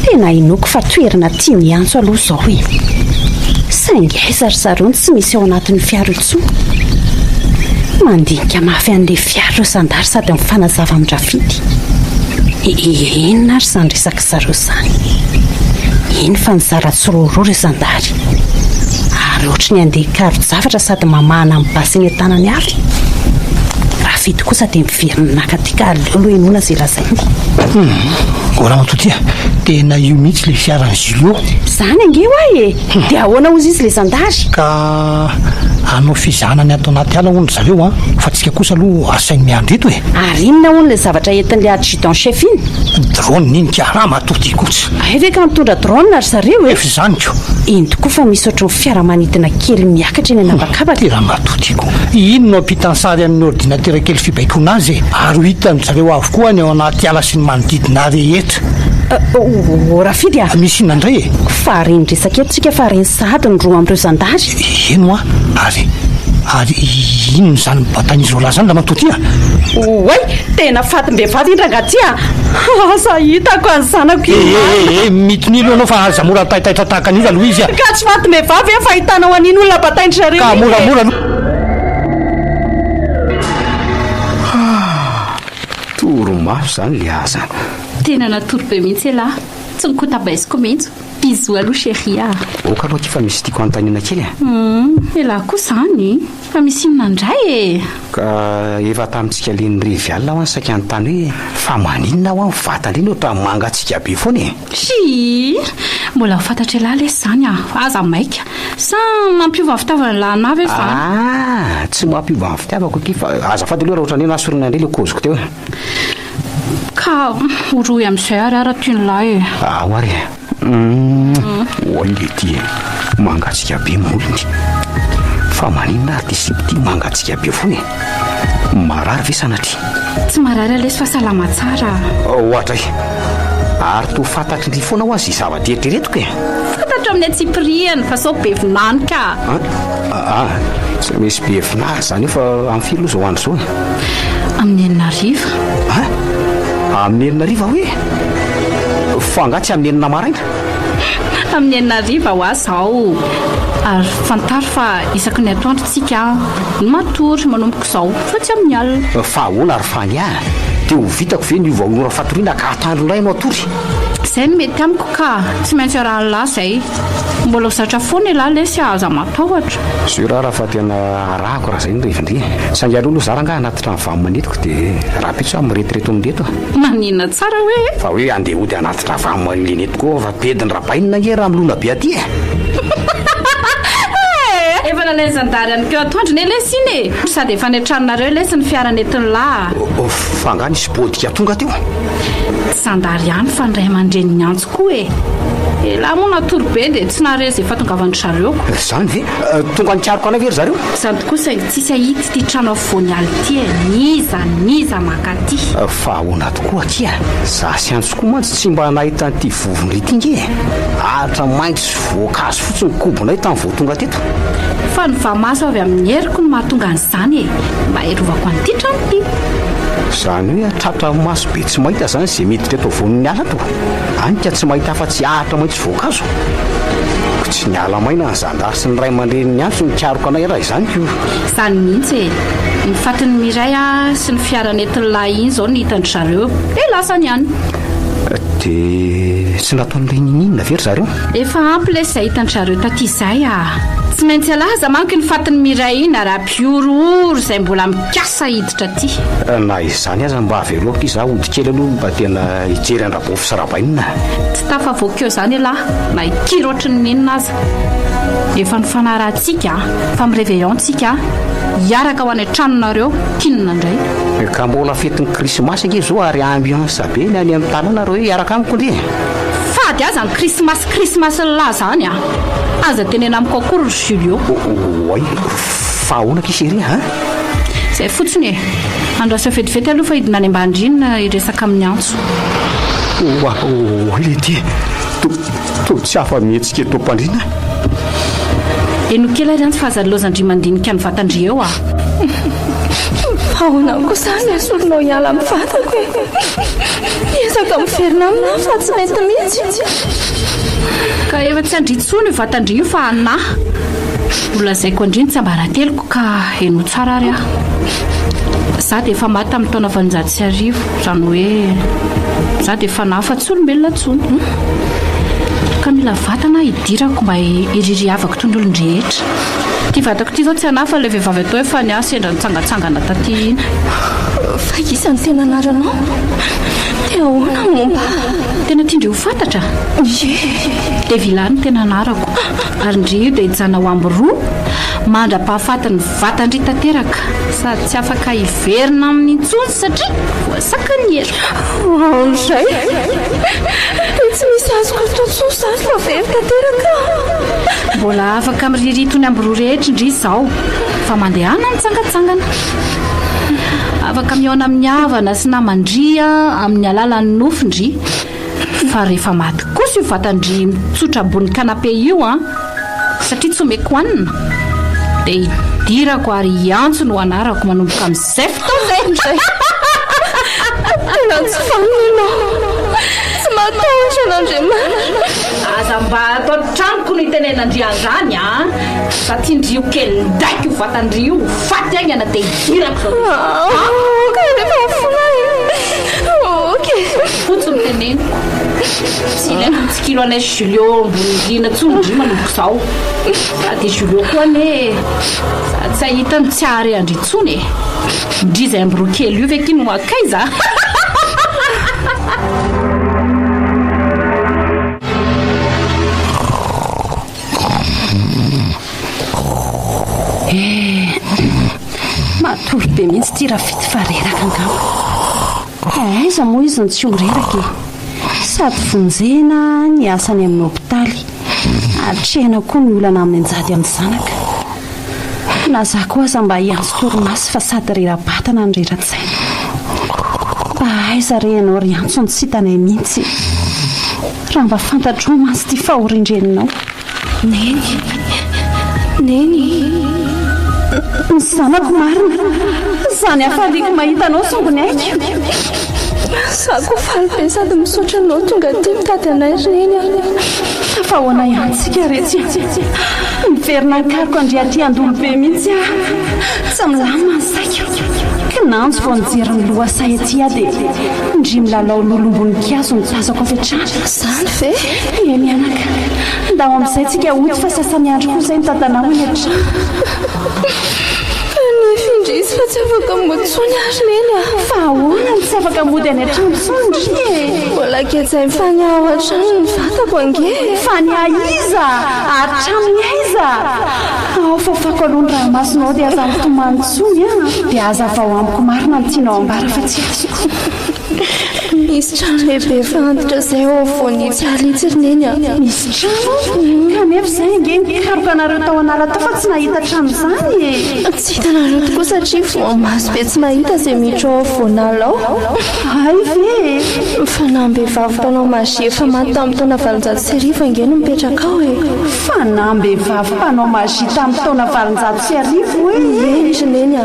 tena inoko fa toerana tia ny antso aloha izao saingy aiza ry zareo tsy misy ao anatin'ny fiara intsony mandinika mafy an'le fiara ireo zandary sady mifanazava amin-drafidy inona ary zany resaka zareo zany iny fa nizara tsiroro ireo zandary ary ohatry ny andeha karo-javatra sady mamahana amin'ny basiny an-tanany avy raha fity kosa dia miveriny nakatika aleo aloha inona izay lazainy ola matotia tena io mihitsy le fiaran'ny Julio zany angeo ahy dia ahoana ozy izy le zandary ka anao fizanany ato anaty ala hono zareo fa tsika kosa aloha asainy miandro eto ary inona hono le zavatra entin'le adjudant chef iny drone iny ka raha matoty kosa ve ka mitondra drone ary zareo efa zanyko iny tokoa fa misy ohatry ny fiaramanidina kely miakatra eny anabakabaka raha matotiko ino no ampitany sary amin'ny ordinatera kely fibaikona azy ary ho hitany zareo avokoa ny ao anaty ala sy ny manodidina rehetra rafidy misy inona indray fa reny resaka eto tsika fa reny sady ny roa amin'ireo zandary eno ary inony zany batagn'izy olahy zany la matoty oay tena fatim-behivavy indrangaty asa hitako any zanako mitonilo anao fa aza mora taitaitra tahaka an'iza Louise ka tsy fatim-behivavy fa hitanao an'iny olona batainitra zareo ka moramora toro-mafy zany le aza tena natoro be mihitsy elahy tsy nikotabaisiko mihitsy bizo aloha chéria oka aloha fa misy tiako anontaniana kely elahy koa zany fa misy inona indray ka efa tamintsika leny revy alina ho any saika anontany hoe fa maninona ho any vatandreny ohatra mangatsika be foana si mbola fantatra elahy lesy zany aza maika sa mampiova fitaovana lana avy zany tsy mampiova ny fitiavako aky fa aza fady aloha raha ohatra ny nasorina indray le koziko teo ka oroy amin'izay ary tiany lahy ary oan'le ty mangatsika be molony fa maninona ary tisipy ty mangatsika be foana marary ve sanatry tsy marary alesy fa salama tsara ohatra ary to fantatry ny foana ho azy zava-dieritreretiko fantatro amin'ny atsipiriany fa sao be vinany ka tsy misy be vinary zany io fa amin'ny filo zao andro zao amin'ny enina riva amin'ny enina riva hoe fa angatsy amin'ny enina maraina amin'ny enina riva ho azy zao ary fantaro fa isaky ny atoandro tsika ny matory manomboka izao fa tsy amin'ny alina fa ahoana ary fany dia ho vitako ve ny vaonora fatoriana ka atandro indray no atory izay no mety amiko ka tsy maintsy rahalahy izay mbola hozatra foana elahy lesy aza matahotra sy raha fa tena arahako raha izay ny revindre sangy aloha aloha zaranga anaty trano vamomanetiko dia raha pitso amin'ny retireto amin'ndeto maninona tsara hoe fa hoe andeha ody anaty trano vamomanetiko fa pediny rabainina nge raha milona be aty efa nalay zandary any keo atoandro ny lesy iny sady efa netranonareo lesy ny fiaranetiny lahy fa nga nisy bodika tonga teo zandary ihany fa ndray aman-dreny ny antso koa elahy moa natoro be dia tsy narezy efa tonga avandry zareo zany ve tonga nikaroko anay very zareo zany tokoa saingy tsisy ahity ty trano avonialy ty niza makaty fa ahoana tokoa aty za sy antso koa mantsy tsy mba nahitan'ity vovony ry ty nge ahatra mainty sy voankazo fotsiny kobonay tamin'ny voatonga teto fa ny vamaso avy amin'ny heriko no mahatonga an'izany mba hirovako an'ity trano ty zany hoe atratra maso be tsy mahita zany zay miditra eto voniny ala to anika tsy mahita fa-tsy ahatra maintsy voankazo ko tsy niala maina ny zandary sy ny ray aman-dreny ny antso nikaroko anay raha izany ko zany mihitsy ny fatiny miray sy ny fiaranetiny lahy iny zao ny hitandry zareo dia lasany ihany dia tsy nataon'ireny very zareo efa ampy le zay hitany zareo taty izay tsy maintsy alaza manko ny fatiny miray iny raha piorooro izay mbola mikasa hiditra aty na izany aza mba aveloako izy za odikely aloha mba tena hijery andrabofo sy rabainina tsy tafavoakeo izany lahy na hikiry ohatry ny menina aza efa ny fanarahantsika fa mireveillantsika hiaraka ho any an-tranonareo kinona indray ka mbola fetin'ny krismasy ange zao ary ambiance be ny any amin'ny tananareo hiaraka amiko ndre fady aza ny krismasy lahy zany aza tenena amiko akory ry Julio oay fa ahoana kisery izay fotsiny andraso fetifety aloha fa hidina any ambandrinina iresaka amin'ny antso le ty to tsy hafa mihetsika tompandrina eno kely ary antsy fahazalozandrimandinika ny vatandry eo ahoana ko zany asoronao hiala amin'ny vatako ezaka miverina amina fa tsy mety mihitsy ka efa tsy andritsony io vatandry io fa anahy olazaiko andriny tsy ambarateliko ka eno tsara ary za dia efa maty amin'ny taona 1900 izany hoe za dia efa nahy fa tsy olombelona tsony ka mila vatana hidirako mba iriry avako toy ny olon-drehetra ty vatako ty zao tsy anahy fa le vehivavy atao efa ny sendra nitsangatsangana taty iny fa isan'ny tena anaranao dia ahoana momba tena tiandre ho fantatra dia vilany tena anarako ary ndre io dia hijana ho amby roa mandra-pahafatany vatandry tanteraka sady tsy afaka hiverina amin'ny intsony satria voasaka ny hero zay tsy misy azoko tontsoa zany fa very tanteraka mbola afaka miririto ny amby roa rehetra indry izao fa mandehana mitsangatsangana afaka mihaona amin'ny havana sy namandria amin'ny alalan'ny nofindry fa rehefa maty kosa io vatandry mitsotra ambony kanape io satria tsy omeko hoanina dia hidirako ary hiantso no anarako manomboka amin'izay fotoanzay tena tsy fanina tsy matahotra n'Andriamanitra aza mba atao tranoko no itenenandrian'izany satria indrio kely ndaiky io vatandry io faty agny ana dia hidirako zao ka rehefa fonay fotsiny teneniko tsy ilaiko mitsikilo anay Julio ambony rina tsondry manomboka izao dia Julio koa ane tsy ahitany tsy ahare andritsony ndry izay amby roa kely io vekiny ho akaiza matory be mihitsy ty raha fity fareraka angamba aiza moa izy ny tsy oreraka sady vonjena ny asany amin'ny hopitaly atrehana koa ny olana amin'ny anjady amin'ny zanaka na za koa aza mba hiantso torimasy fa sady rera-batana ny rera-tsaina mba aiza rehanao ry antso ny tsy hitanay mihitsy raha mba fantatrao masy ty fahorindreninao neny ny zanako marina zany afaliko mahitanao sombony aiko za koa faly be sady misaotra anao tonga ty mitady anay reny fa hoana iantsika retsy miverina nkariko andry aty andolo be mihitsy tsy milamina ny saiko ka nanjo vao nijery ny loha say aty dia ndry milalao lolomboninkazo nitazako avy hatrany zany ve mianaka ndao amin'izay tsika oty fa sasany andro koa izay nitantanao any hatrany findrisy fa tsy afaka motsony ary neny fa ahoana ny tsy afaka mody any hatrany tsondry mbola ketsay fany ao hatrany ny vatako ange fa ny aiza hatrany aiza ao fafako aloha ny raha masonao dia aza mitomany tsony dia aza vao amiko marina ny tianao ambara fa tsy azoko misy trano lehibe fantitra izay ao afoanitsy alitsy ry neny misy trano kanefa izay ange nikaroka anareo tao anala tao fa tsy nahita trano izany tsy hitanareo tokoa satria voamaso be tsy mahita izay miditra ao avoanala ao ay ve fa nambehivavy mpanao magie efa maty tamin'ny taona 1900 ange no mipetraka ao fa nambehivavy mpanao magie tamin'ny taona 1900 hoe izy neny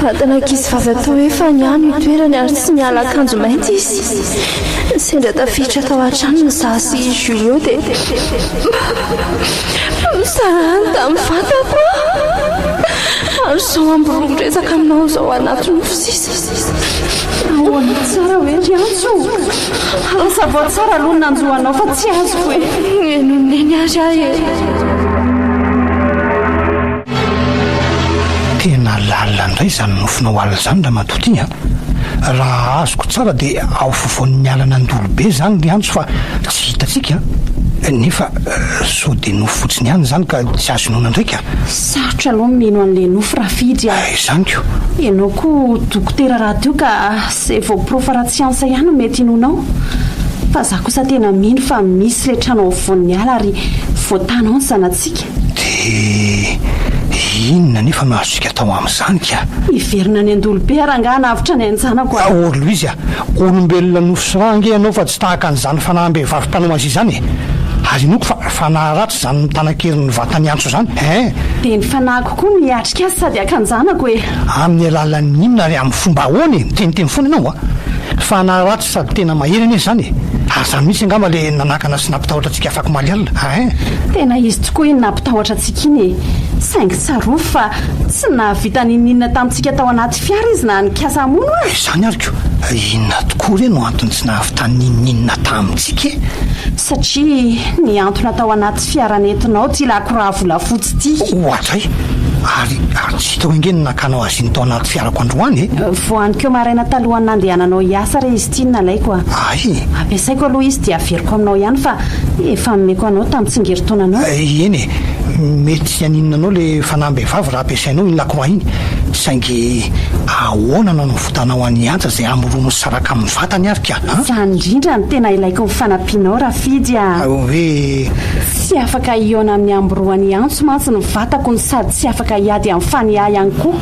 vatanankizy vavy atao hoe fa niano itoerany ary tsy miala akanjo mainty izy sendra tafiditra tao an-trano ny za sy Julio dia misarahany tamin'ny vatako ary zao ambororesaka aminao zao anaty nofo sisa ahoana tsara hoe riantso asa vao tsara aloha nanjoanao fa tsy azoko hoe enoneny azy ahy tena lalina indray zany nofinao alina zany raha matoty iny a raha azoko tsara dia ao fovoan'ny alana andolobe zany ry antso fa tsy hitatsika nefa so dia nofo fotsiny ihany zany ka tsy azonona ndraika sarotra aloha mino an'le nofo rafidy a izany ko ianao koa dokotera raha teo ka zay vao profaratiansa ihany mety inonao fa za kosa tena mino fa misy le trano voan'ny ala ary voatanao ny zanatsika dia inona nefa mahazosika tao amin'izany ka iverina ny andolobe arangah navitra ny anjanako olo izy a olombelona nofo sy range ianao fa tsy tahaka an'izany fanaham-behivavim-panao azy izany ary inoko fa naharatsy zany mitana-kerin'ny vatany antso zany dia ny fanahiko koa miatrika azy sady akanjanako hoe amin'ny alalan'ny inona ary amin'ny fomba ahoany teniteny foana ianao fa naharatsy sady tena maheriny izy zany ary zany mihitsy angamba le nanakana sy nampitahotra antsika afaka maly alina tena izy tokoa iny nampitahotra antsika iny saingy tsarofo fa tsy nahavita nininona tamintsika tao anaty fiara izy na nikasa mono izany ariko inona tokoa re no antony tsy nahavita nininona tamintsika satria ny antony tao anaty fiaranentinao ty lakoraha volafotsy ty ohatray ary tsy hita hoe ngeny nakanao azy iny tao anaty fiarako androany voanykeo maraina talohany nandehananao hiasa re izy ty ny nalaiko ay ampiasaiko aloha izy dia averiko aminao ihany fa efa nomeko anao tamin'ny tsingerin-taonanao eny mety aninona anao le fanaham-behivavy raha ampiasainao iny lakoraha iny saingy ahoana no votanao any antsa zay amorono saraka amin'ny vatany arika zany indrindra ny tena ilaiko ny fanampianao raha fidy hoe tsy afaka iona amin'ny amboroany antso mantsy ny vatako ny sady tsy afaka hiady amin'ny faniah ihany koa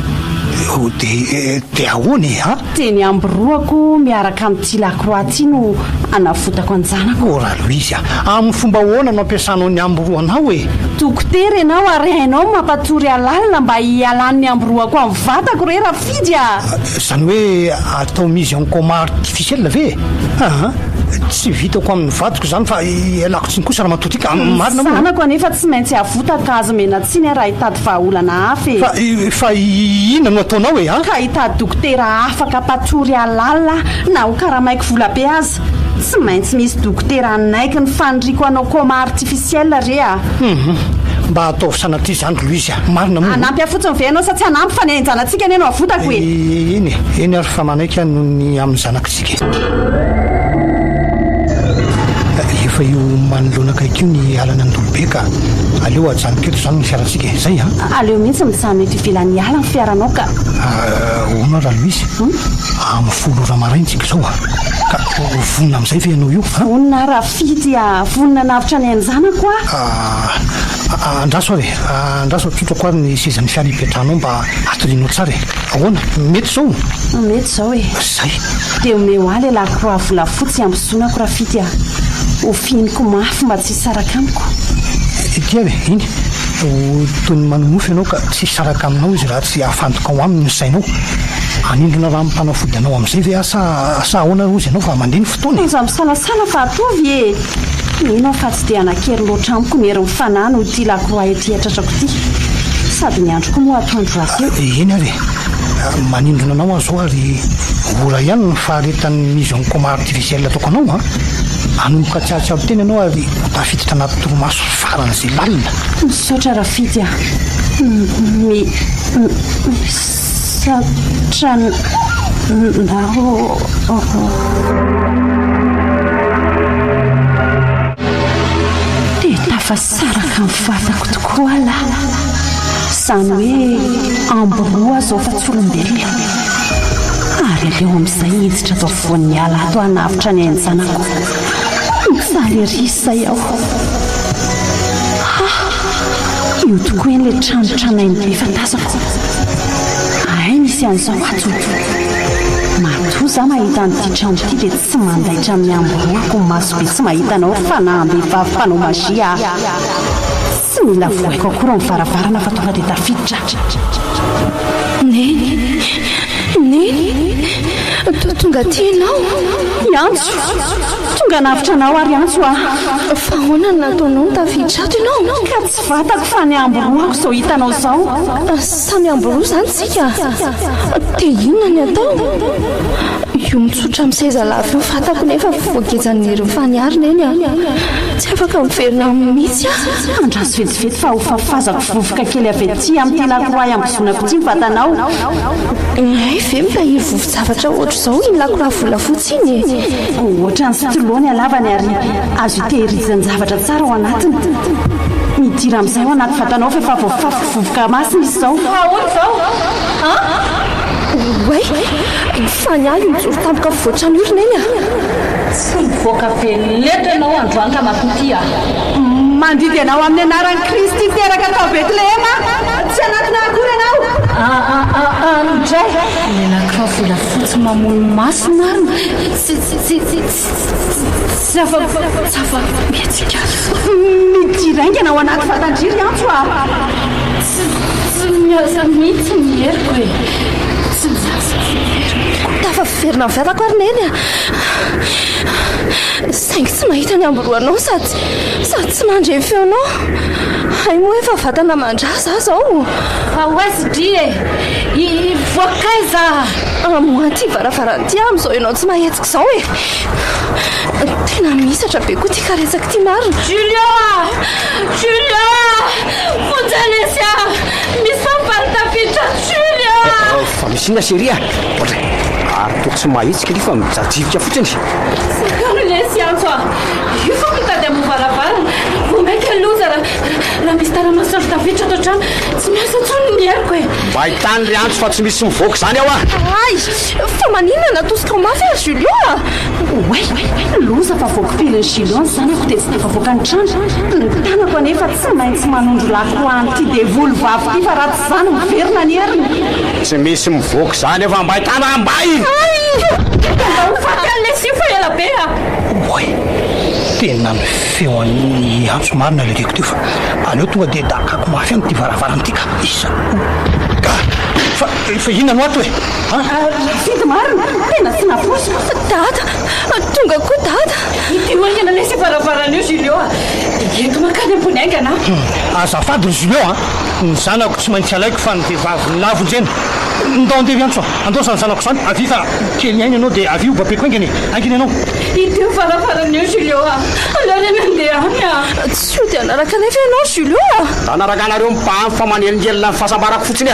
dia ahoany dia ny amboroako miaraka amin'ity lakroa ty no anavotako anjanako rahaloha izy amin'ny fomba ahoana no ampiasanao ny amboroanao dokotera ianao ary hainao mampatory alalina mba hialan'ny amboroako amin'ny vatako re raha fidy zany hoe atao mise en coma artificiel ve tsy vitako amin'ny vatoko zany fa alako tsiny kosa raha matoty ka marina zanako anefa tsy maintsy avotaka azo mena tsiny raha hitady vahaolana hafy fa inona no ataonao ka hitady dokotera afaka patory alalina na ho karamaiko volabe azy tsy maintsy misy dokotera anaiky ny faniriko anao coma artificiel re mba ataovy sanaty zany loizy marina moa anampy afotsiny ve anao sa tsy anampy fa ny anjanatsika any anao avotako eny ary fa manaika noho ny amin'ny zanakitsika efa io manoloana kaikio ny alana andolobe ka aleo ajaniketo zany ny fiarantsika zay aleo mihitsy mijanonety ivelan'ny ala ny fiaranao ka ona raha loizy amin'ny folo ora maraintsika zao ka vonina amin'izay ve ianao io vonina raha fidy vonina navitra ny anjanako andraso ary andraso atsotrako ary ny sezan'ny fiara ipetranao mba atorianao tsara ahoana mety zao hoe zay dia omeo aly lakroa volafotsy ambozonako raha fidy ofiniko mafy mba tsy saraka amiko ty ary iny toy ny manonofy ianao ka tsy saraka aminao izy raha tsy ahafantoka ao aminy ny sainao anindrona raha mimpanafody anao amin'izay ve asa ahoana rozy ianao fa mandeha ny fotoana za misalasala fa atovy inao fa tsy dia anakery loatra amiko ny herin'ny fanahy no ty lakroa ety atratrako ty sady ny androko moa atoandro rahateo eny ary manindrona anao azo ary ora ihany ny faharetan'ny mise en coma artificiel ataoko anao anomboka tsiatsiabo tena ianao ary tafiditra anaty toromaso faran'izay lalina misaotra raha fidy misaotra nao dia tafasaraka ny vatako tokoa la zany hoe amboroa zao fa tsy olombelona ary aleo amin'izay hiditra atao voan'ny ala ato hanavitra ny ainjanako misaly risay aho io tokoa eny le tranotranainy be fantasako ay misy an'izao atsoto matoa za mahita n'ity trano ity dia tsy mandaitra amin'ny amboroako masobe tsy mahitanao fa naham-behivavy mpanao mazia tsy mila voaiko akory ny varavarana fa tonga dia tafiditra neny tonga tonga tianao iantso tonga navitra anao ary antso fa hoana ny nataonao ny tafiditra ato ianao ka tsy vatako fa ny amboroako izao hitanao izao samy amboroa izany tsika dia inona ny atao io mitsotra amin'ny seza lava io fatako nefa voakejany herin'ny faniarina eny tsy afaka miverina mihitsy andraso vetivety fa ho fafazako vovoka kely avy aty amin'ny telakoroay ambozonako ity mivatanao ay ve mitahiry vovo-javatra ohatr' izao iny lakora volafotsy iny ohatrany sy toloany alavany ary azo hitehirizany zavatra tsara ao anatiny midira amin'izay ao anaty vatanao fa efa voafafy vovoka masina izy izao ahoana izao oay fanialy mijoro tampoka voatrany orina eny tsy mivoaka beletra ianao androany ka mampity mandidy anao amin'ny anaran'i Kristy teraka tao Betlehema tsy anatina akory ianao ndray lelakira volafotsy mamono masina tsy afa mihetsika midirainga anao anaty vatandriry antso tsy miasa mihitsy mieriko e tsy miasa tafa fiverina mivatako ary neny saingy tsy mahita ny amboroanao sady tsy mandreny feonao ay moa efa vatana mandra za zao aoasydri e voakaiza moa ty varavaranty amin'izao ianao tsy mahetsika izao e tena misatra be koa ty karetsaka ty marina Julia fonjalesya misamparitapitra Julia fa misina seria ary toko tsy mahetsika nefa mijajivika fotsiny sakamilesy antso io fa mitady amin'ny varavarana vo maika loza raha misy taramasory tafiditra ato trano tsy miasa tsony ny eriko e mba hitany le antso fa tsy misy mivoaka izany ao ay fa maninona natosika ao mafy ary Julien oay loza fa voakipeliny Julien zany ako dia tsy dia favoaka ny trano ny tanako anefa tsy maintsy manondro lako an'ity devoly vavy ty fa raha tsy zany miverina ny heriny tsy misy mivoaka izany efa mba hitana ambay fatalesy fa ela be oay tena ny feo an'ny antso marina lereko teo fa aleo tonga dia dakako mafy any ty varavarana ty ka isa fa inona no ato e fidy marina tena tsy naposiko dada tonga koa dada itihoaingana lesy varavarana io Julien eto makany ambony aingana azafady ry Julien ny zanako tsy maintsy alaiko fa ny vehivavy ny lavonjeny ndao andevy antso andao zany zanako zany avy fa kely ainy ianao dia avy obapeko aingany ainginy ianao iteo varavarana io Julien alarena andeha any tsy io dia anaraka nefa ianao Julien tanaraka anareo mipahamy fa manelingelina ny fahasambarako fotsiny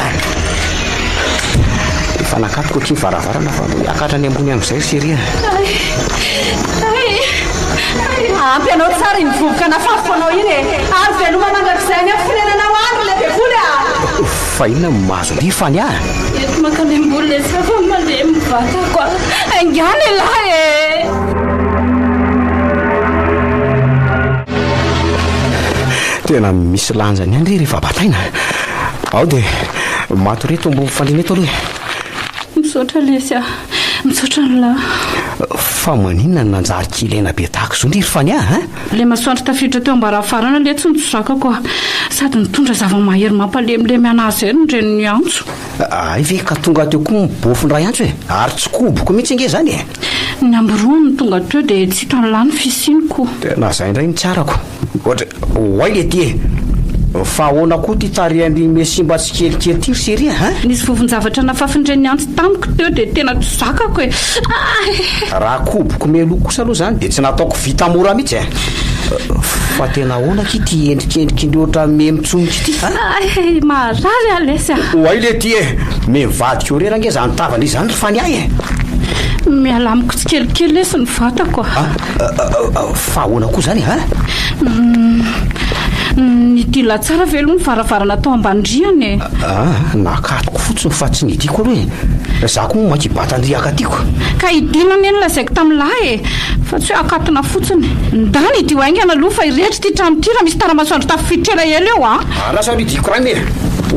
efa nakatoko ohatry ny varavarana fa akatra ny ambony amin'izay seria ampy anao tsara mivovoka nafafoko anao iny e ary veloma mandrakizay any amin'ny firenanao andro le bevoly fa inona mahazo ly fany eto makany ambony le safa mandeha mivatako angany lahy e tena misy lanjany any ry rehefa bataina ao dia mato reto mbo mifandrina eto aloha misaotra lesy misaotra ny lahy fa maninona ny nanjary kilaina be tahaka izao ndry fany le masoandro tafiditra teo ambarafarana le tsy nitsosaka sady nitondra zava-mahery mampalemilemy anazy any ndreniny antso ay ve ka tonga teo koa mibofony ray antso e ary tsy koboko mihitsy nge zany e ny amboroany ny tonga teo dia tsy hitany lany fisiniko tena zay indray mitsarako ohatra oay le ty e fa ahoana koa ty tariany mesimba tsy kelikely ty seria nisy vovon-javatra nafafindren'ny antso tamiko teo dia tena tsakako e raha koboko meloko kosa aloha zany dia tsy nataoko vita mora mihitsy fa tena ahoana ki ty endrikendrikindry ohatra memitsoniky ty marary alesy oay le ty e mivadika orera nge zany tavana izy zany ry fany ahy e mialamiko tsy kelikely lesy ny vatako fa ahoana koa zany nidila tsara velo ny varavarana tao ambandriany e nakatoko fotsiny fa tsy nidiko aloha e za koa manky batandriaka tiako ka idinany eny lazaiko tamin'lahy e fa tsy hoe akatona fotsiny ndany idio aingana aloha fa irehetra ty trano ty raha misy taramasoandro tafifitrela ela eo lasa nidiko raha me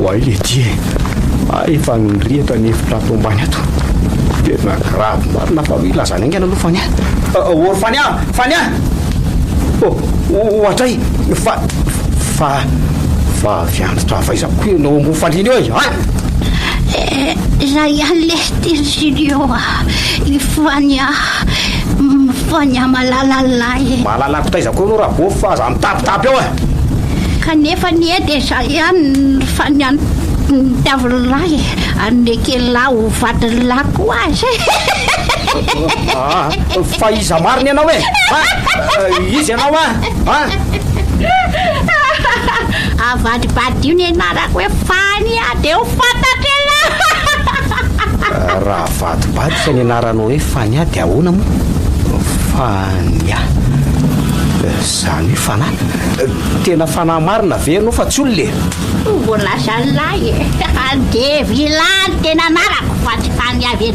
oay le ty e efa nirehatra ny efitra ato ambany ato tena grave marina fa ilazany aingana aloha fany ory fany ohatray fa avy androtra avaizako koa nao mbo fandriny eo Raha ihalestyrio ifanya malalalahy mahalalako taizako io raha vo fa za mitapitapy ao kanefa ny e dia za ihany fanyany nitiavin'lahy anekelahy ho vadin'lahy koa azy fa iza mariny ianao e izy ianao avadibady io ny anarako hoe fany a dia ho fantatrela raha vadibady fa ny anaranao hoe fany a dia ahoana moa fany a zany hoe fanahy tena fanahy marina ve anao fa tsy olole mbola zalahy de vilany tena anarako fa tsy fany avy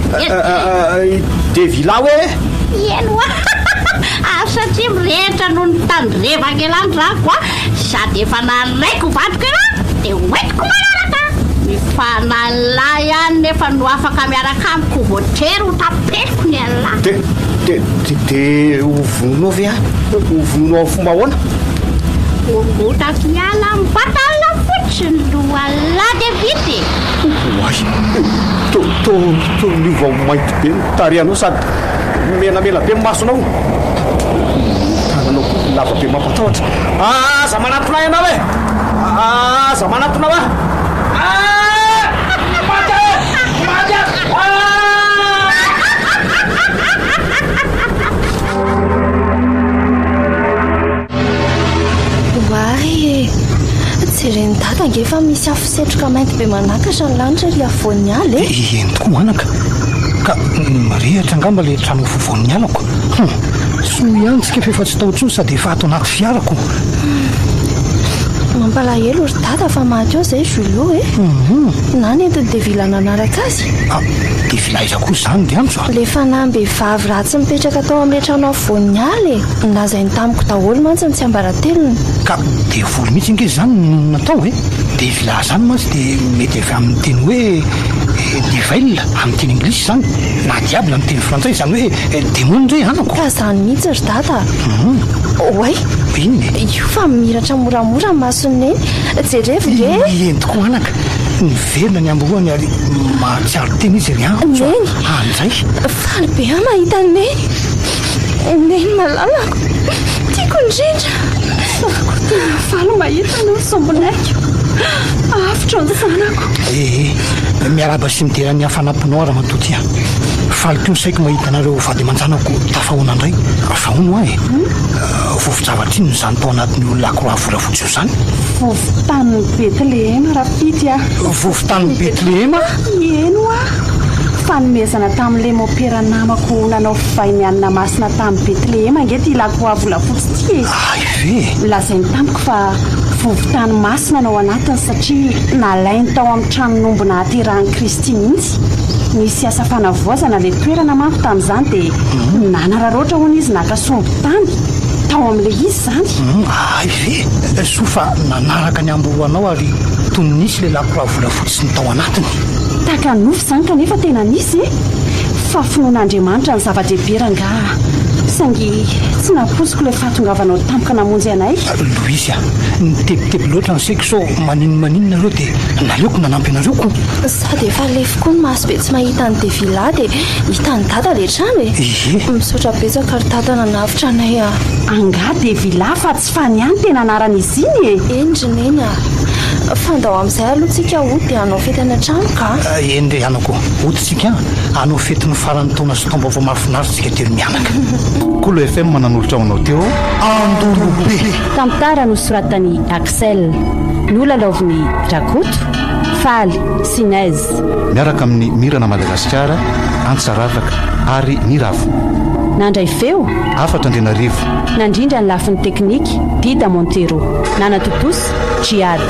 de vila hoe eno satria mirehetra noho ny tandrevaka elany rako a sady efa naraiko vadiko ela dia hoentiko manaraka mifanalahy ihany nefa no afaka miaraka amiko voatrery ho tapetiko ny alahy de ovononao ve a ovononao fomba ahoana ogotako miala mibatalina fotsiny loalahy de vity ay to liova mainty be tarianao sady menamela be masonao tananao lava be mampatahotra za manatona ianao e za manatona va Wai, jereny dada angefa misy afisetroka mainty be manakatra ny lanitra ry avoan'ny ala e eny tokoa manaka ka marehatra angamba le trano vovoan'ny alako so iantsika fefa tsy tao tsony sady efa ato anaty fiarako mampalahelo ry dada fa maty ao zay Julio e na nentiny de vilana anaraka azy de vilaiza koa zany de antso le fanambehivavy ratsy mipetraka tao amin'le trano avoan'ny ala e nazainy tamiko daholo mantsy ny tsy ambaratelony ka de volo mihitsy nge zany no natao e de vila zany mantsy de mety avy amin'ny teny hoe devel amin'ny teny anglisy zany na diable amin'ny teny frantsay zany hoe démon ndray anako ka zany mihitsy ry dada oay inony io fa miratra moramora masony eny jerevy nge eny tokoa anaka niverina ny amboany ary mahatsiaro teny izy ry anko anzay faly be a mahita neny neny malalako tiako indrindra faly mahita no sombonaiky afitra ny zanako miaraba sy mideran'ny hafanampinao raha matoty a faly teo ny saiko mahita anareo vady aman-janako tafahoana indray fahono ahy vovon-javatra iny zany tao anatin'ny olona akoroa volafotsy io zany vovotan'ny betlehema rafity a vovotan'ny betlehema eno a fanomezana tamin'le mopera namako nanao fivainianina masina tamin'ny betlehema angety ilakoa volafotsy ty e ay ve lazainy tamiko fa vovotany masina nao anatiny satria nalainy tao amin'ny tranonombona aterahan'i Kristy mihitsy nisy asa fanavoazana le toerana manko tamin'izany dia nanararoatra hoana izy nakasombo tany tao amin'le izy zany ay ve so fa nanaraka ny amboroanao ary toy nisy le lakoroa volafotsy sy ny tao anatiny taka nofo zany kanefa tena nisy e fa finoan'Andriamanitra ny zava-dehibe rangaha saingy tsy naposiko le fahatongavanao tampoka namonjy anay Louise nitebiteby loatra nysaiko so maninona reo dia naleoko nanampy anareo koa sady efa lefo koa ny maso be tsy mahita ny devila dia hitany dada le trano e misaotra betsaka ry dada nanavitra anay a anga devila fa tsy fany ihany tena anaran'izy iny e endrineny a fandao amin'izay alohatsika ho dia hanao fety any an-trano ka eny re anako ototsika hanao fety ny farany taona sy tomba vao mahafinaritsika telo mianaka Kolo FM mananolotra ao anao teo andorobe tantara nosoratany Axel nolalaoviny Rakoto Faly Sinez miaraka amin'ny Mirana Madagasikara Antsaravaka ary Niravo nandray feo afatra Andenarivo nandrindra ny lafin'ny teknika Dida Montero nanatotosy Jiady